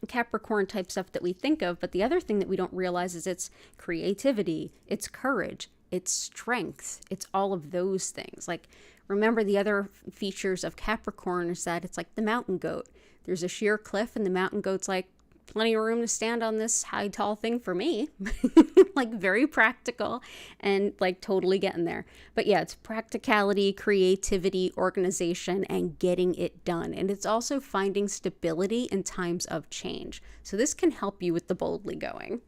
Capricorn type stuff that we think of, but the other thing that we don't realize is it's creativity, it's courage, it's strength, it's all of those things. Like, remember the other features of Capricorn is that it's like the mountain goat. There's a sheer cliff and the mountain goat's like, plenty of room to stand on this high tall thing for me. Like, very practical and like totally getting there. But yeah, it's practicality, creativity, organization, and getting it done. And it's also finding stability in times of change. So this can help you with the boldly going.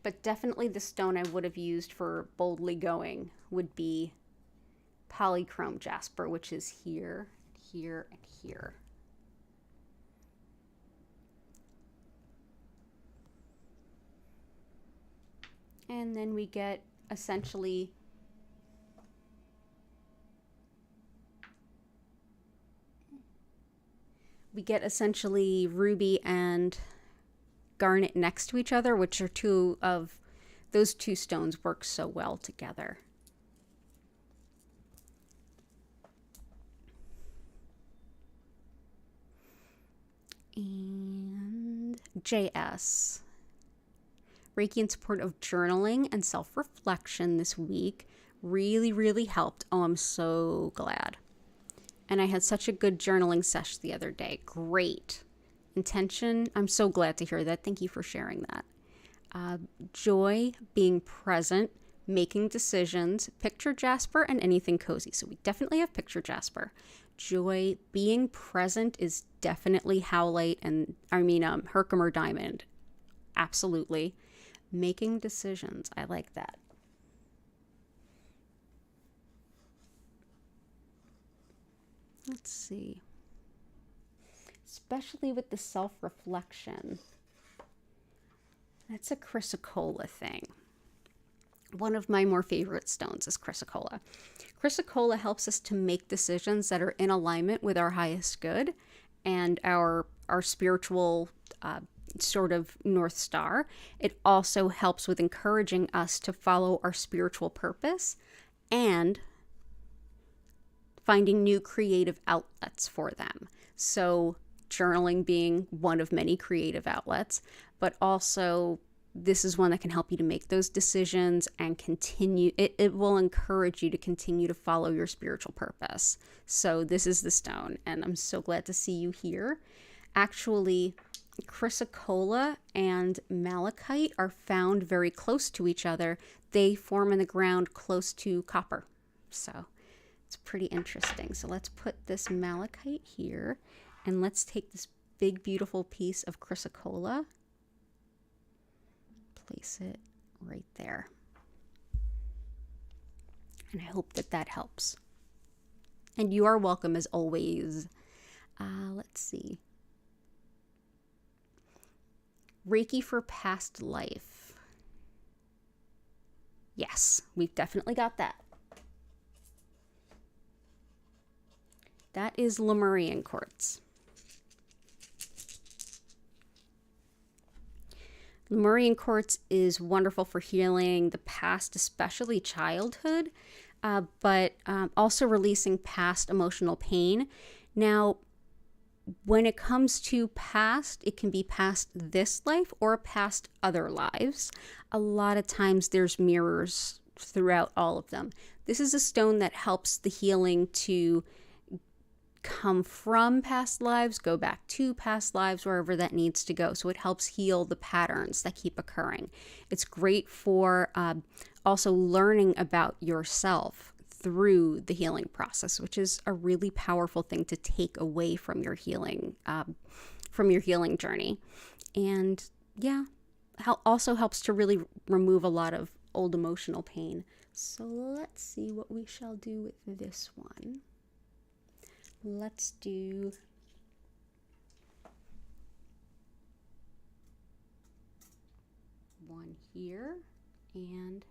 But definitely the stone I would have used for boldly going would be Polychrome Jasper, which is here, here, and here. And then we get essentially ruby and garnet next to each other, which are two of those two stones work so well together. And JS. Reiki in support of journaling and self-reflection this week really, really helped. Oh, I'm so glad. And I had such a good journaling session the other day. Great. Intention. I'm so glad to hear that. Thank you for sharing that. Joy, being present, making decisions, picture Jasper, and anything cozy. So we definitely have picture Jasper. Joy, being present is definitely Howlite and Herkimer Diamond. Absolutely. Making decisions. I like that. Let's see. Especially with the self-reflection. That's a chrysocolla thing. One of my more favorite stones is chrysocolla. Chrysocolla helps us to make decisions that are in alignment with our highest good and our spiritual sort of North Star. It also helps with encouraging us to follow our spiritual purpose and finding new creative outlets for them. So journaling being one of many creative outlets, but also this is one that can help you to make those decisions and continue. It will encourage you to continue to follow your spiritual purpose. So this is the stone, and I'm so glad to see you here. Actually, chrysocolla and malachite are found very close to each other. They form in the ground close to copper. So it's pretty interesting. So let's put this malachite here, and let's take this big, beautiful piece of chrysocolla. Place it right there. And I hope that that helps. And you are welcome as always. Let's see. Reiki for past life. Yes, we've definitely got that. That is Lemurian Quartz. Lemurian Quartz is wonderful for healing the past, especially childhood, but also releasing past emotional pain. Now, when it comes to past, it can be past this life or past other lives. A lot of times there's mirrors throughout all of them. This is a stone that helps the healing to come from past lives, go back to past lives, wherever that needs to go. So it helps heal the patterns that keep occurring. It's great for also learning about yourself through the healing process, which is a really powerful thing to take away from your healing journey. And yeah, also helps to really remove a lot of old emotional pain. So let's see what we shall do with this one. Let's do one here and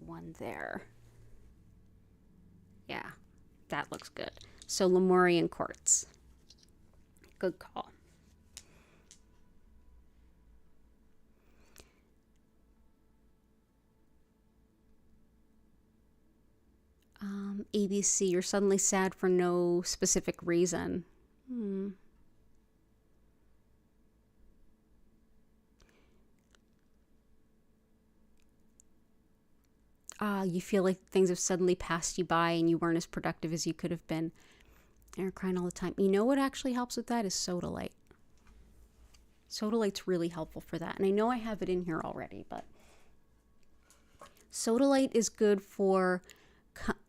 one there. Yeah, that looks good. So Lemurian Quartz. Good call. ABC, you're suddenly sad for no specific reason. You feel like things have suddenly passed you by and you weren't as productive as you could have been. And you're crying all the time. You know what actually helps with that is Sugilite. Sugilite's really helpful for that. And I know I have it in here already, but Sugilite is good for,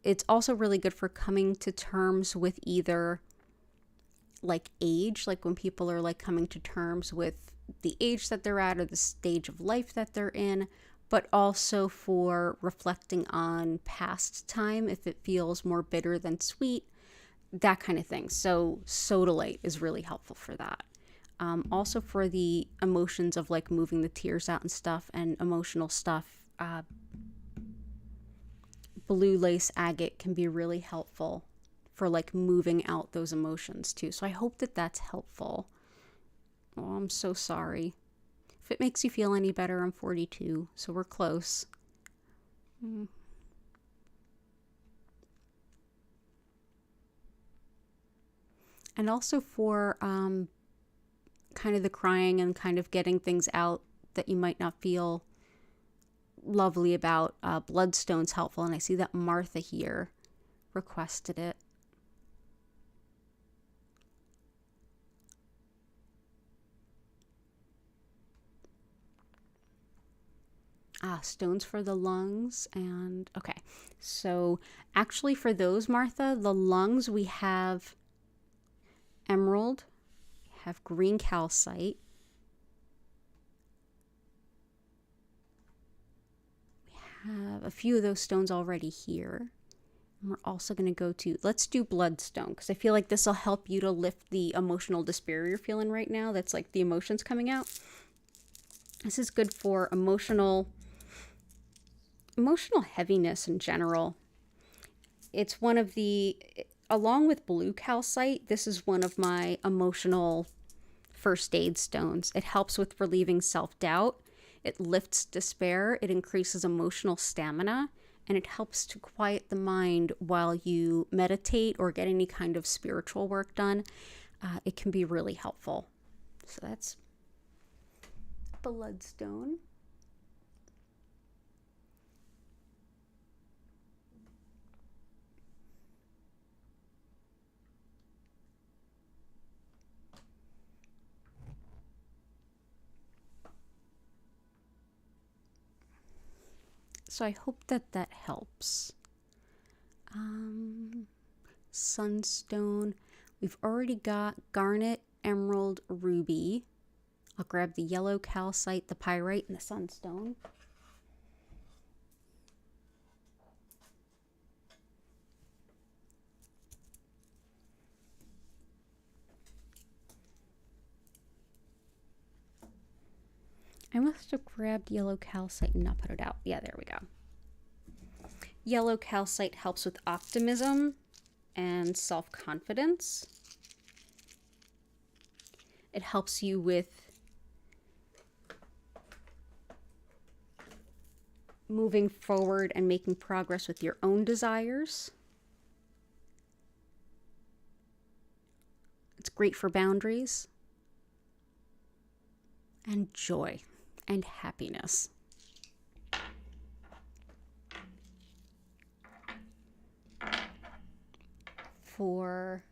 it's also really good for coming to terms with either like age, like when people are like coming to terms with the age that they're at or the stage of life that they're in, but also for reflecting on past time if it feels more bitter than sweet, that kind of thing. So Sugilite is really helpful for that. Also for the emotions of like moving the tears out and stuff and emotional stuff, blue lace agate can be really helpful for like moving out those emotions too. So I hope that that's helpful. Oh, I'm so sorry. If it makes you feel any better, I'm 42, so we're close. And also for kind of the crying and kind of getting things out that you might not feel lovely about, bloodstone's helpful. And I see that Martha here requested it. Stones for the lungs. And okay, so actually for those, Martha, the lungs, we have emerald, we have green calcite, we have a few of those stones already here. And we're also going to go to, let's do bloodstone, because I feel like this will help you to lift the emotional despair you're feeling right now. That's like the emotions coming out. This is good for emotional heaviness in general. It's one of the, along with blue calcite, this is one of my emotional first aid stones. It helps with relieving self-doubt. It lifts despair. It increases emotional stamina. And it helps to quiet the mind while you meditate or get any kind of spiritual work done. It can be really helpful. So that's bloodstone. So I hope that that helps. Sunstone. We've already got garnet, emerald, ruby. I'll grab the yellow calcite, the pyrite, and the sunstone. I must have grabbed yellow calcite and not put it out. Yeah, there we go. Yellow calcite helps with optimism and self-confidence. It helps you with moving forward and making progress with your own desires. It's great for boundaries and joy and happiness. For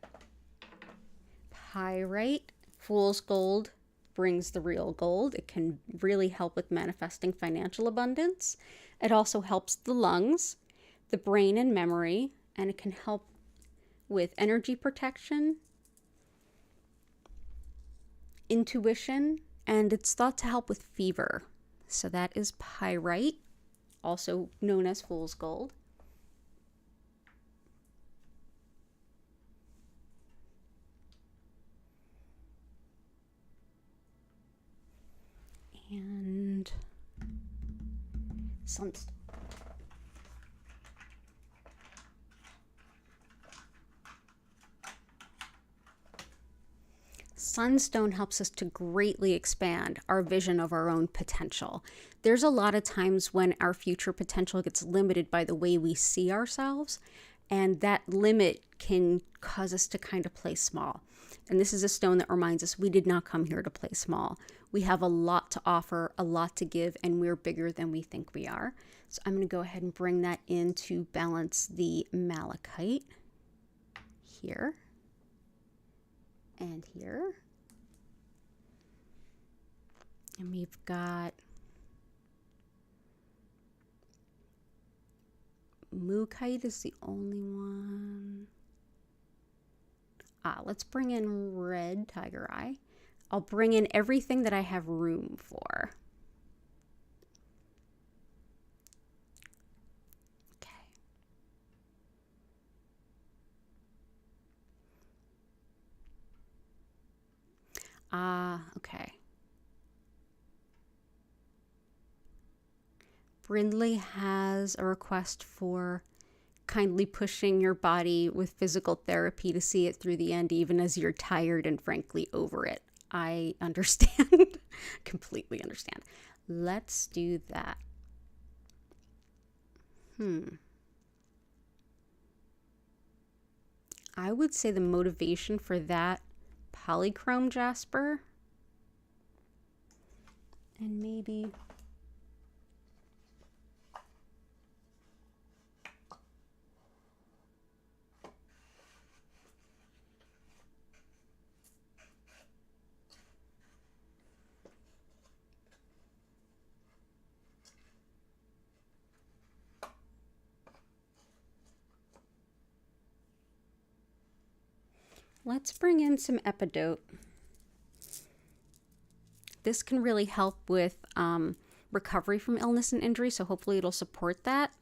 pyrite, fool's gold brings the real gold. It can really help with manifesting financial abundance. It also helps the lungs, the brain and memory, and it can help with energy protection, intuition, and it's thought to help with fever. So that is pyrite, also known as fool's gold. And sunstone. Sunstone helps us to greatly expand our vision of our own potential. There's a lot of times when our future potential gets limited by the way we see ourselves. And that limit can cause us to kind of play small. And this is a stone that reminds us we did not come here to play small. We have a lot to offer, a lot to give, and we're bigger than we think we are. So I'm going to go ahead and bring that in to balance the malachite here and here. And we've got Mookite is the only one. Let's bring in red tiger eye. I'll bring in everything that I have room for. Okay. Brindley has a request for kindly pushing your body with physical therapy to see it through the end, even as you're tired and frankly over it. I understand. Completely understand. Let's do that. I would say the motivation for that Polychrome Jasper, and maybe let's bring in some Epidote. This can really help with recovery from illness and injury, so hopefully it'll support that.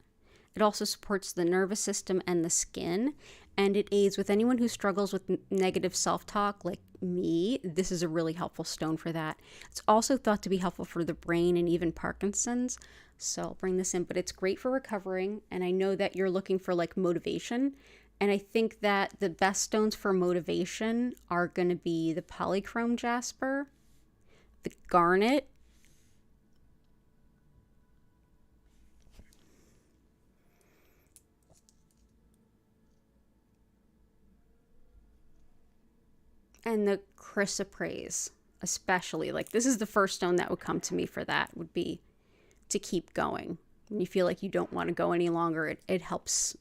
It also supports the nervous system and the skin, and it aids with anyone who struggles with negative self-talk like me. This is a really helpful stone for that. It's also thought to be helpful for the brain and even Parkinson's, so I'll bring this in, but it's great for recovering, and I know that you're looking for like motivation, and I think that the best stones for motivation are going to be the Polychrome Jasper, the garnet, and the chrysoprase, especially. Like, this is the first stone that would come to me for that, would be to keep going. When you feel like you don't want to go any longer, it helps.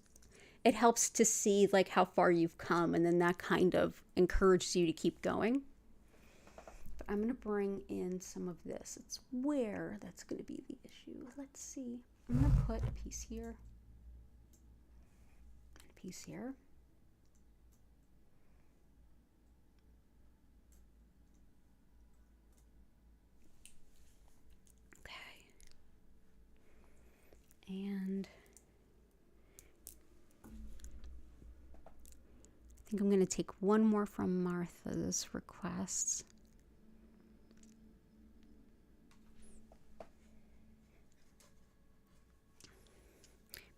It helps to see like how far you've come, and then that kind of encourages you to keep going. But I'm going to bring in some of this. It's where that's going to be the issue. Let's see. I'm going to put a piece here. A piece here. And I think I'm going to take one more from Martha's requests.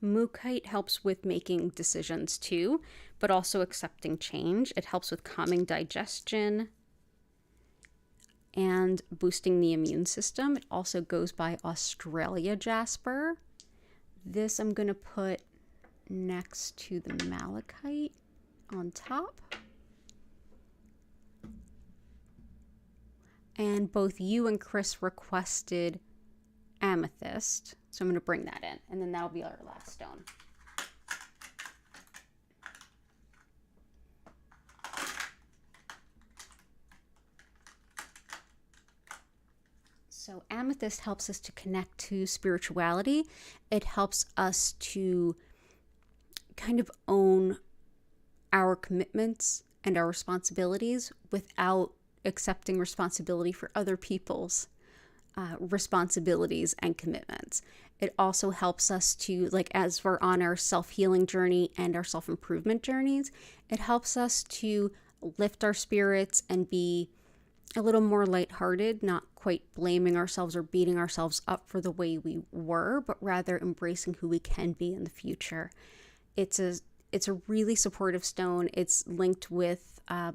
Mookite helps with making decisions too, but also accepting change. It helps with calming digestion and boosting the immune system. It also goes by Australia Jasper. This I'm going to put next to the malachite on top. And both you and Chris requested amethyst, so I'm going to bring that in, and then that'll be our last stone. So amethyst helps us to connect to spirituality. It helps us to kind of own our commitments and our responsibilities without accepting responsibility for other people's responsibilities and commitments. It also helps us to, like, as we're on our self-healing journey and our self-improvement journeys, it helps us to lift our spirits and be a little more lighthearted, not quite blaming ourselves or beating ourselves up for the way we were, but rather embracing who we can be in the future. It's a really supportive stone. It's linked with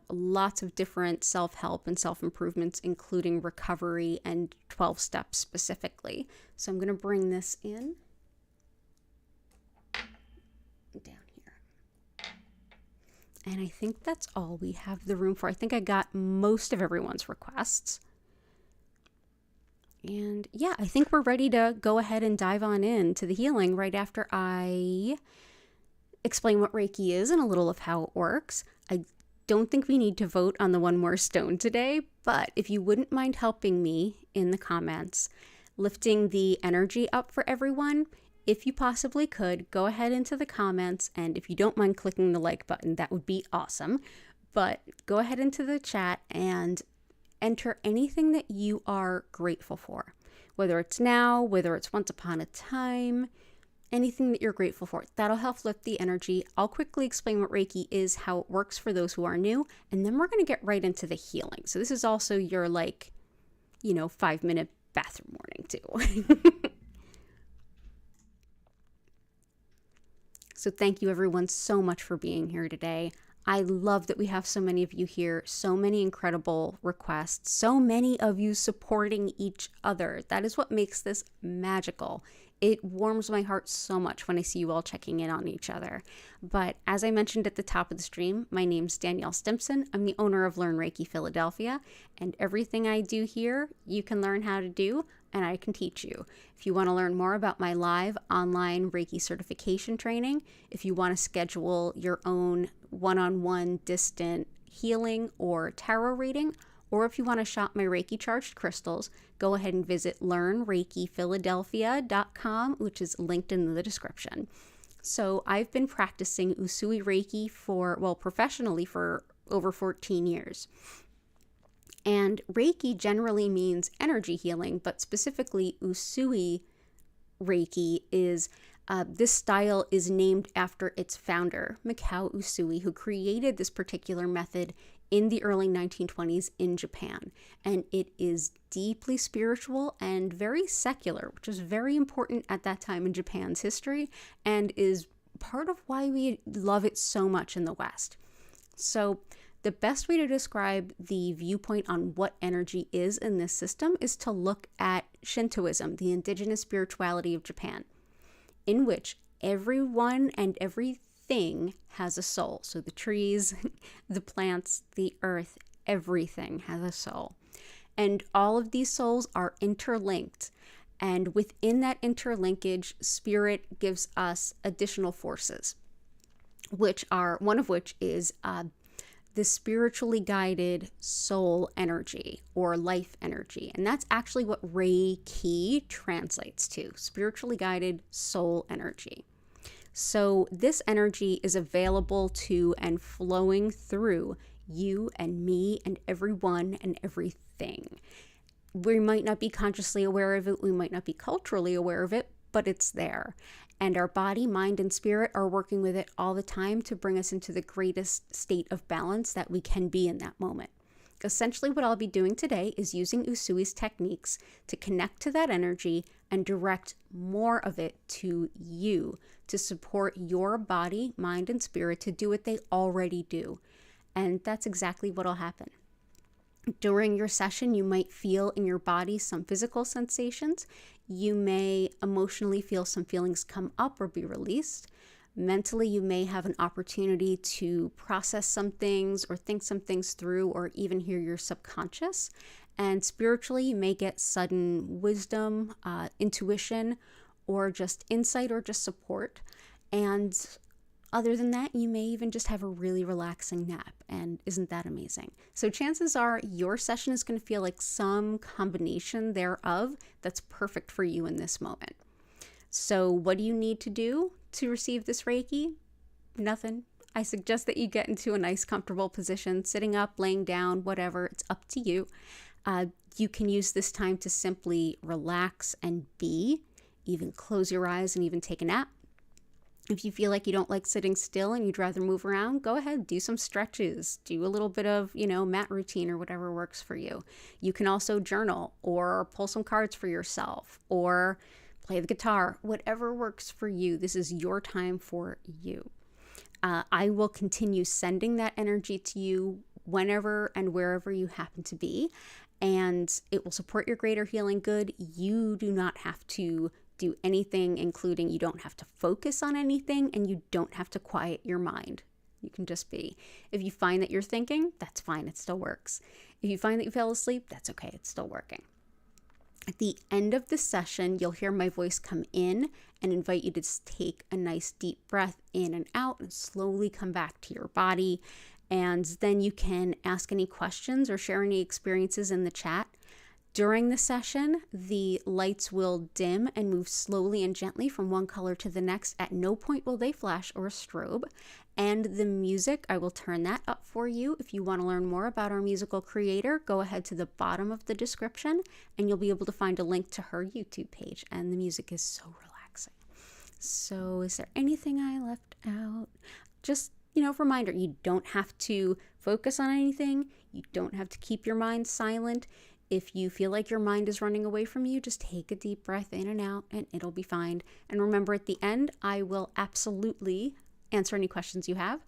lots of different self-help and self-improvements, including recovery and 12 steps specifically. So I'm going to bring this in down here. And I think that's all we have the room for. I think I got most of everyone's requests. And yeah, I think we're ready to go ahead and dive on into the healing right after I explain what Reiki is and a little of how it works. I don't think we need to vote on the one more stone today, but if you wouldn't mind helping me in the comments, lifting the energy up for everyone, if you possibly could, go ahead into the comments, and if you don't mind clicking the like button, that would be awesome. But go ahead into the chat and enter anything that you are grateful for, whether it's now, whether it's once upon a time, anything that you're grateful for. That'll help lift the energy. I'll quickly explain what Reiki is, how it works for those who are new, and then we're going to get right into the healing. So this is also your 5-minute bathroom warning too. So thank you everyone so much for being here today. I love that we have so many of you here, so many incredible requests, so many of you supporting each other. That is what makes this magical. It warms my heart so much when I see you all checking in on each other. But as I mentioned at the top of the stream, my name's Danielle Stimpson. I'm the owner of Learn Reiki Philadelphia, and everything I do here, you can learn how to do, and I can teach you. If you want to learn more about my live online Reiki certification training, if you want to schedule your own one-on-one distant healing or tarot reading, or if you want to shop my Reiki charged crystals, go ahead and visit learnreikiphiladelphia.com, which is linked in the description. So I've been practicing Usui Reiki professionally for over 14 years. And Reiki generally means energy healing, but specifically Usui Reiki is this style is named after its founder, Mikao Usui, who created this particular method in the early 1920s in Japan. And it is deeply spiritual and very secular, which was very important at that time in Japan's history and is part of why we love it so much in the West. So the best way to describe the viewpoint on what energy is in this system is to look at Shintoism, the indigenous spirituality of Japan, in which everyone and everything has a soul. So the trees, the plants, the earth, everything has a soul. And all of these souls are interlinked. And within that interlinkage, spirit gives us additional forces, one of which is the spiritually guided soul energy or life energy. And that's actually what Reiki translates to, spiritually guided soul energy. So this energy is available to and flowing through you and me and everyone and everything. We might not be consciously aware of it, we might not be culturally aware of it, but it's there. And our body, mind, and spirit are working with it all the time to bring us into the greatest state of balance that we can be in that moment. Essentially, what I'll be doing today is using Usui's techniques to connect to that energy and direct more of it to you to support your body, mind, and spirit to do what they already do. And that's exactly what'll happen. During your session, you might feel in your body some physical sensations. You may emotionally feel some feelings come up or be released. Mentally, you may have an opportunity to process some things or think some things through or even hear your subconscious. And spiritually, you may get sudden wisdom, intuition, or just insight or just support. And other than that, you may even just have a really relaxing nap. And isn't that amazing? So chances are your session is going to feel like some combination thereof that's perfect for you in this moment. So what do you need to do to receive this Reiki? Nothing. I suggest that you get into a nice comfortable position, sitting up, laying down, whatever. It's up to you. You can use this time to simply relax and be, even close your eyes and even take a nap. If you feel like you don't like sitting still and you'd rather move around, go ahead, do some stretches, do a little bit of, mat routine or whatever works for you. You can also journal or pull some cards for yourself or play the guitar, whatever works for you. This is your time for you. I will continue sending that energy to you whenever and wherever you happen to be, and it will support your greater healing good. You do not have to do anything, including you don't have to focus on anything and you don't have to quiet your mind. You can just be. If you find that you're thinking, that's fine. It still works. If you find that you fell asleep, that's okay. It's still working. At the end of the session, you'll hear my voice come in and invite you to just take a nice deep breath in and out and slowly come back to your body. And then you can ask any questions or share any experiences in the chat. During the session, the lights will dim and move slowly and gently from one color to the next. At no point will they flash or strobe. And the music, I will turn that up for you. If you want to learn more about our musical creator, go ahead to the bottom of the description and you'll be able to find a link to her YouTube page. And the music is so relaxing. So is there anything I left out? Just, reminder, you don't have to focus on anything. You don't have to keep your mind silent. If you feel like your mind is running away from you, just take a deep breath in and out and it'll be fine. And remember, at the end, I will absolutely answer any questions you have.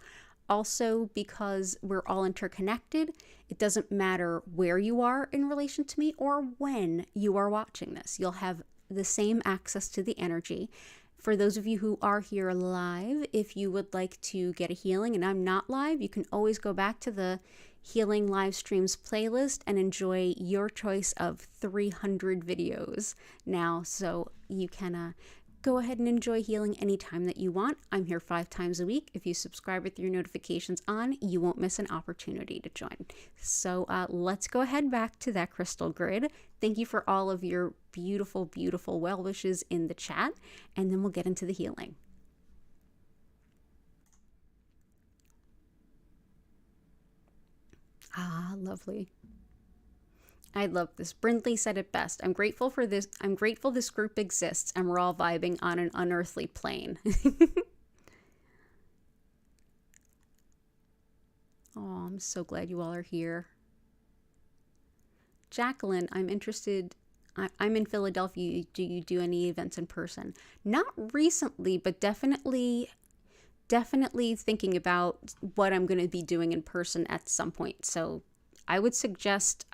Also, because we're all interconnected, it doesn't matter where you are in relation to me or when you are watching this. You'll have the same access to the energy. For those of you who are here live, if you would like to get a healing and I'm not live, you can always go back to the Healing Live Streams playlist and enjoy your choice of 300 videos now. So you can go ahead and enjoy healing anytime that you want. I'm here 5 times a week. If you subscribe with your notifications on, you won't miss an opportunity to join. So let's go ahead back to that crystal grid. Thank you for all of your beautiful, beautiful well wishes in the chat, and then we'll get into the healing. Ah, lovely. I love this. Brindley said it best. I'm grateful for this. I'm grateful this group exists and we're all vibing on an unearthly plane. Oh, I'm so glad you all are here. Jacqueline, I'm interested. I'm in Philadelphia. Do you do any events in person? Not recently, but definitely thinking about what I'm going to be doing in person at some point. So I would suggest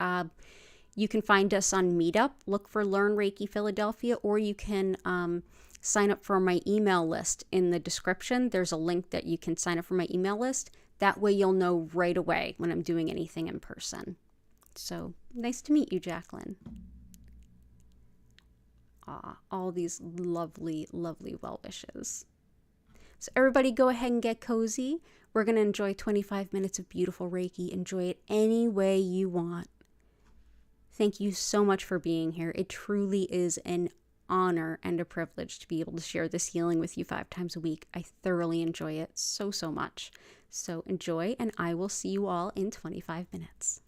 you can find us on Meetup, look for Learn Reiki Philadelphia, or you can sign up for my email list in the description. There's a link that you can sign up for my email list. That way you'll know right away when I'm doing anything in person. So nice to meet you, Jacqueline. All these lovely, lovely well wishes. So everybody go ahead and get cozy. We're going to enjoy 25 minutes of beautiful Reiki. Enjoy it any way you want. Thank you so much for being here. It truly is an honor and a privilege to be able to share this healing with you 5 times a week. I thoroughly enjoy it so, so much. So enjoy, and I will see you all in 25 minutes.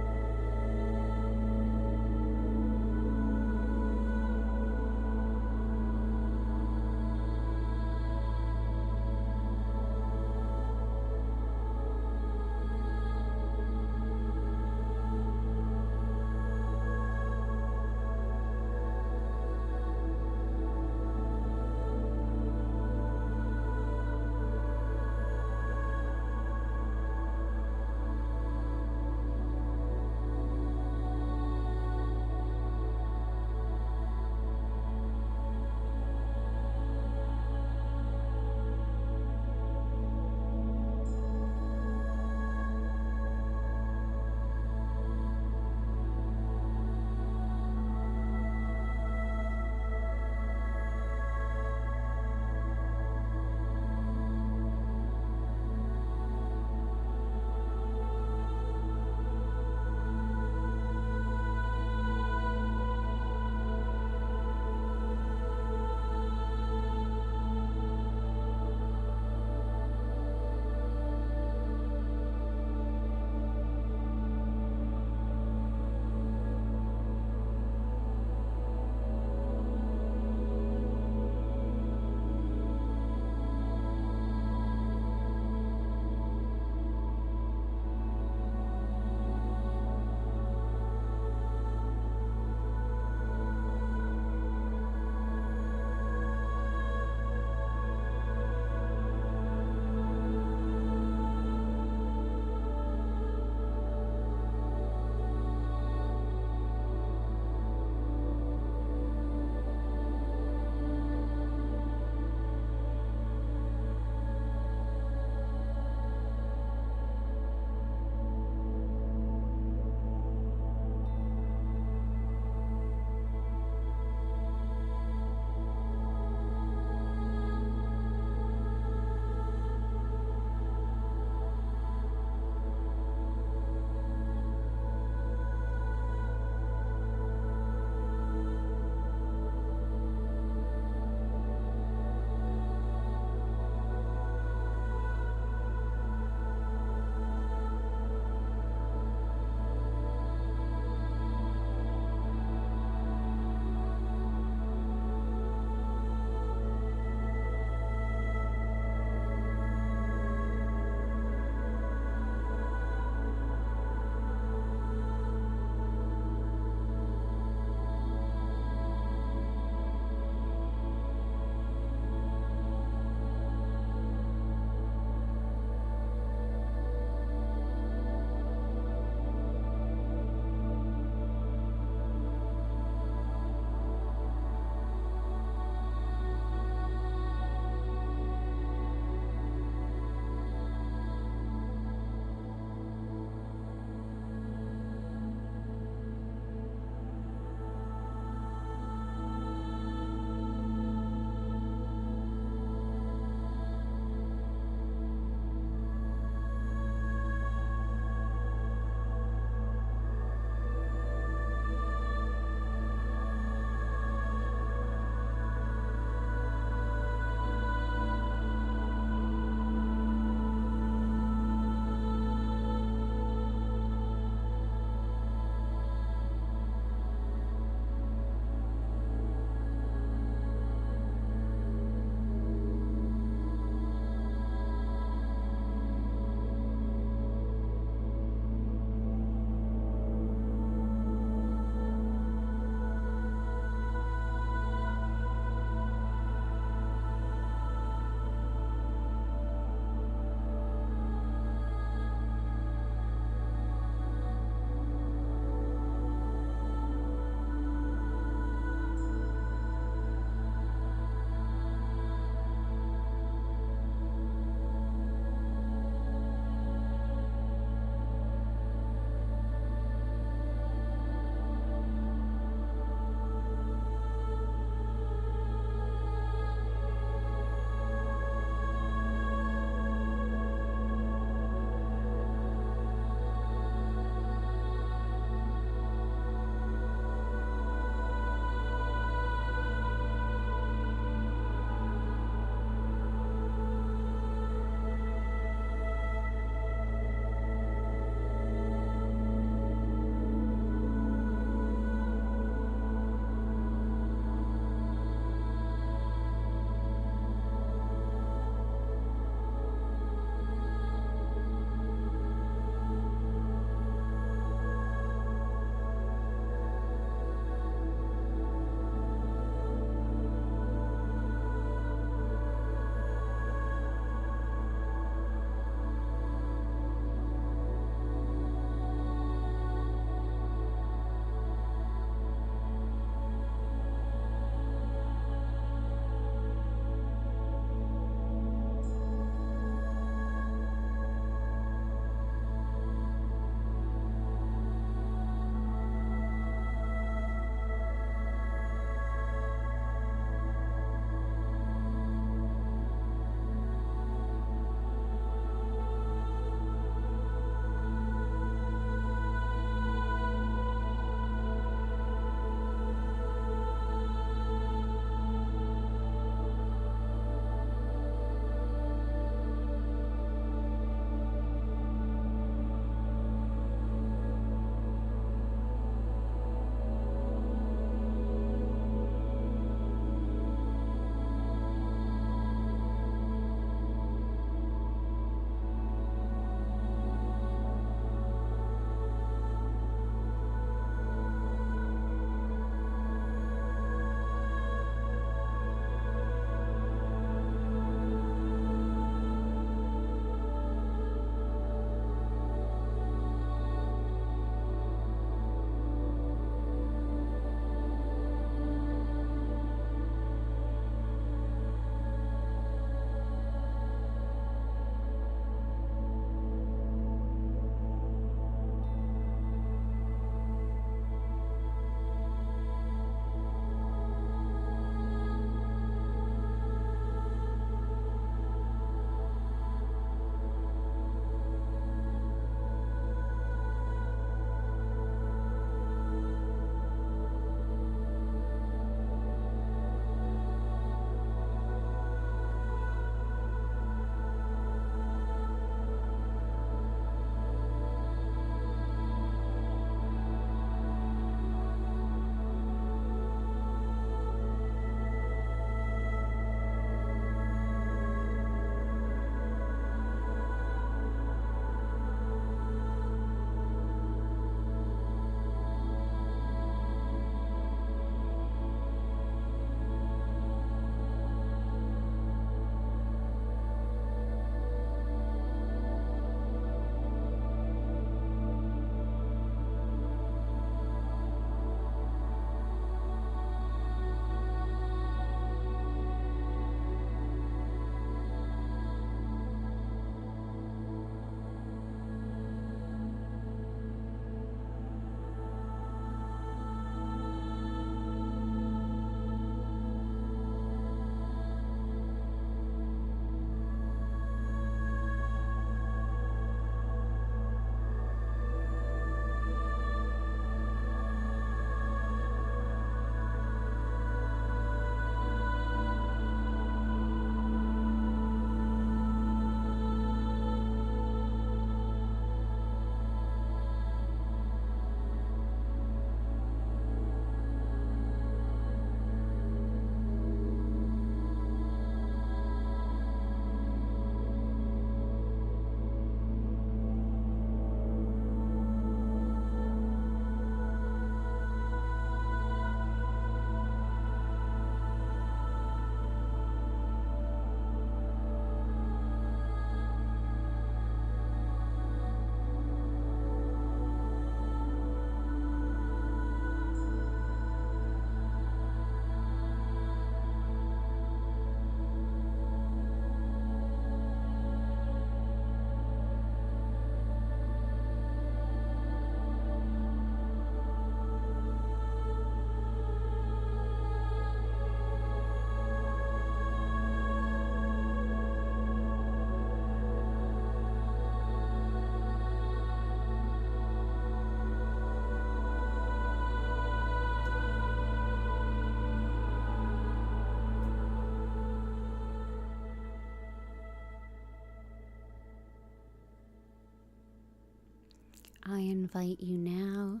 I invite you now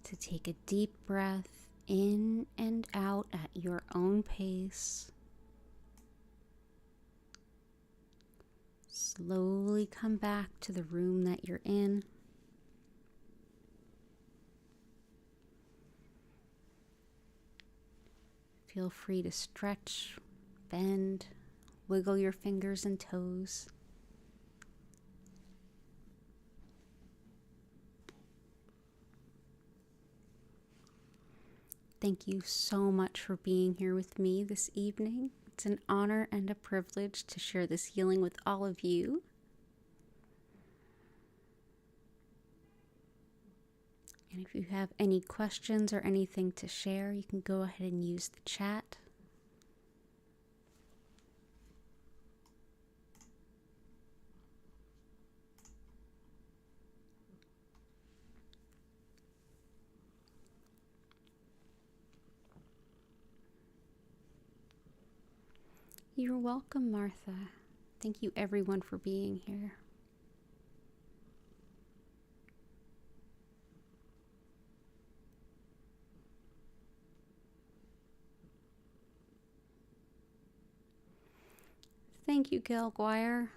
to take a deep breath in and out at your own pace. Slowly come back to the room that you're in. Feel free to stretch, bend, wiggle your fingers and toes. Thank you so much for being here with me this evening. It's an honor and a privilege to share this healing with all of you. And if you have any questions or anything to share, you can go ahead and use the chat. You're welcome, Martha. Thank you everyone for being here. Thank you, Gail Guire.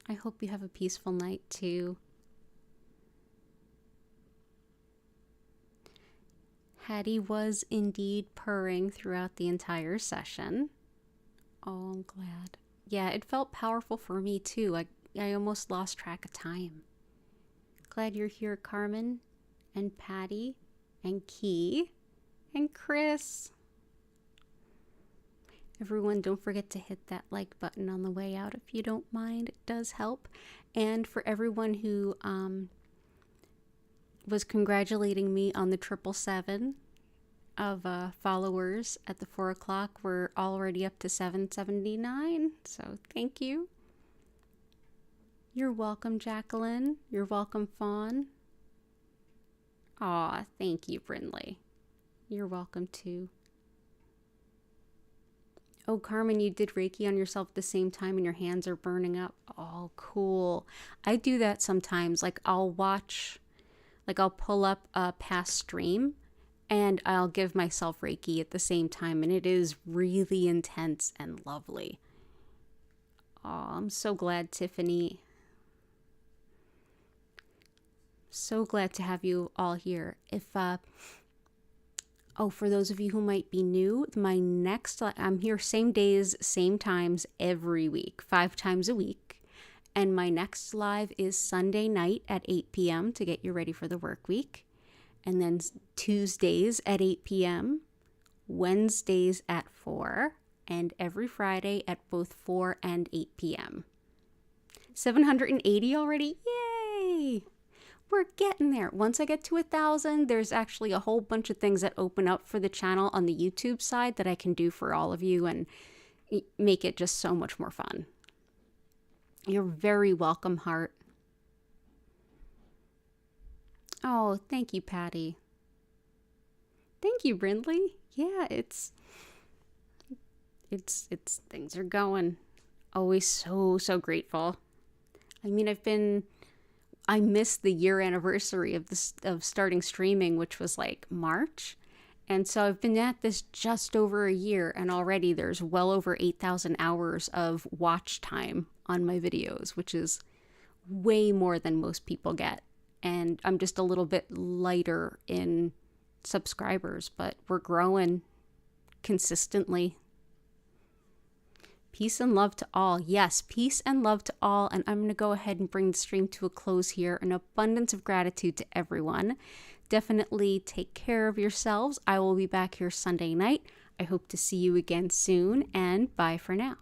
I hope you have a peaceful night too. Hattie was indeed purring throughout the entire session. Oh, I'm glad. Yeah, it felt powerful for me too. I almost lost track of time. Glad you're here, Carmen, and Patty, and Key, and Chris. Everyone, don't forget to hit that like button on the way out if you don't mind. It does help. And for everyone who was congratulating me on the 777 of followers at the 4 o'clock, we're already up to 779. So thank you. You're welcome, Jacqueline. You're welcome, Fawn. Aw, thank you, Brindley. You're welcome too. Oh, Carmen, you did Reiki on yourself at the same time and your hands are burning up. Oh, cool. I do that sometimes. I'll pull up a past stream and I'll give myself Reiki at the same time. And it is really intense and lovely. Oh, I'm so glad, Tiffany. So glad to have you all here. For those of you who might be new, I'm here same days, same times every week, 5 times a week. And my next live is Sunday night at 8 p.m. to get you ready for the work week. And then Tuesdays at 8 p.m., Wednesdays at 4, and every Friday at both 4 and 8 p.m. 780 already? Yay! We're getting there. Once I get to 1,000, there's actually a whole bunch of things that open up for the channel on the YouTube side that I can do for all of you and make it just so much more fun. You're very welcome, Heart. Oh, thank you, Patty. Thank you, Brindley. Yeah, it's things are going. Always so grateful. I mean, I missed the year anniversary of starting streaming, which was like March. And so I've been at this just over a year, and already there's well over 8,000 hours of watch time on my videos, which is way more than most people get. And I'm just a little bit lighter in subscribers, but we're growing consistently. Peace and love to all. Yes, peace and love to all. And I'm going to go ahead and bring the stream to a close here. An abundance of gratitude to everyone. Definitely take care of yourselves. I will be back here Sunday night. I hope to see you again soon, and bye for now.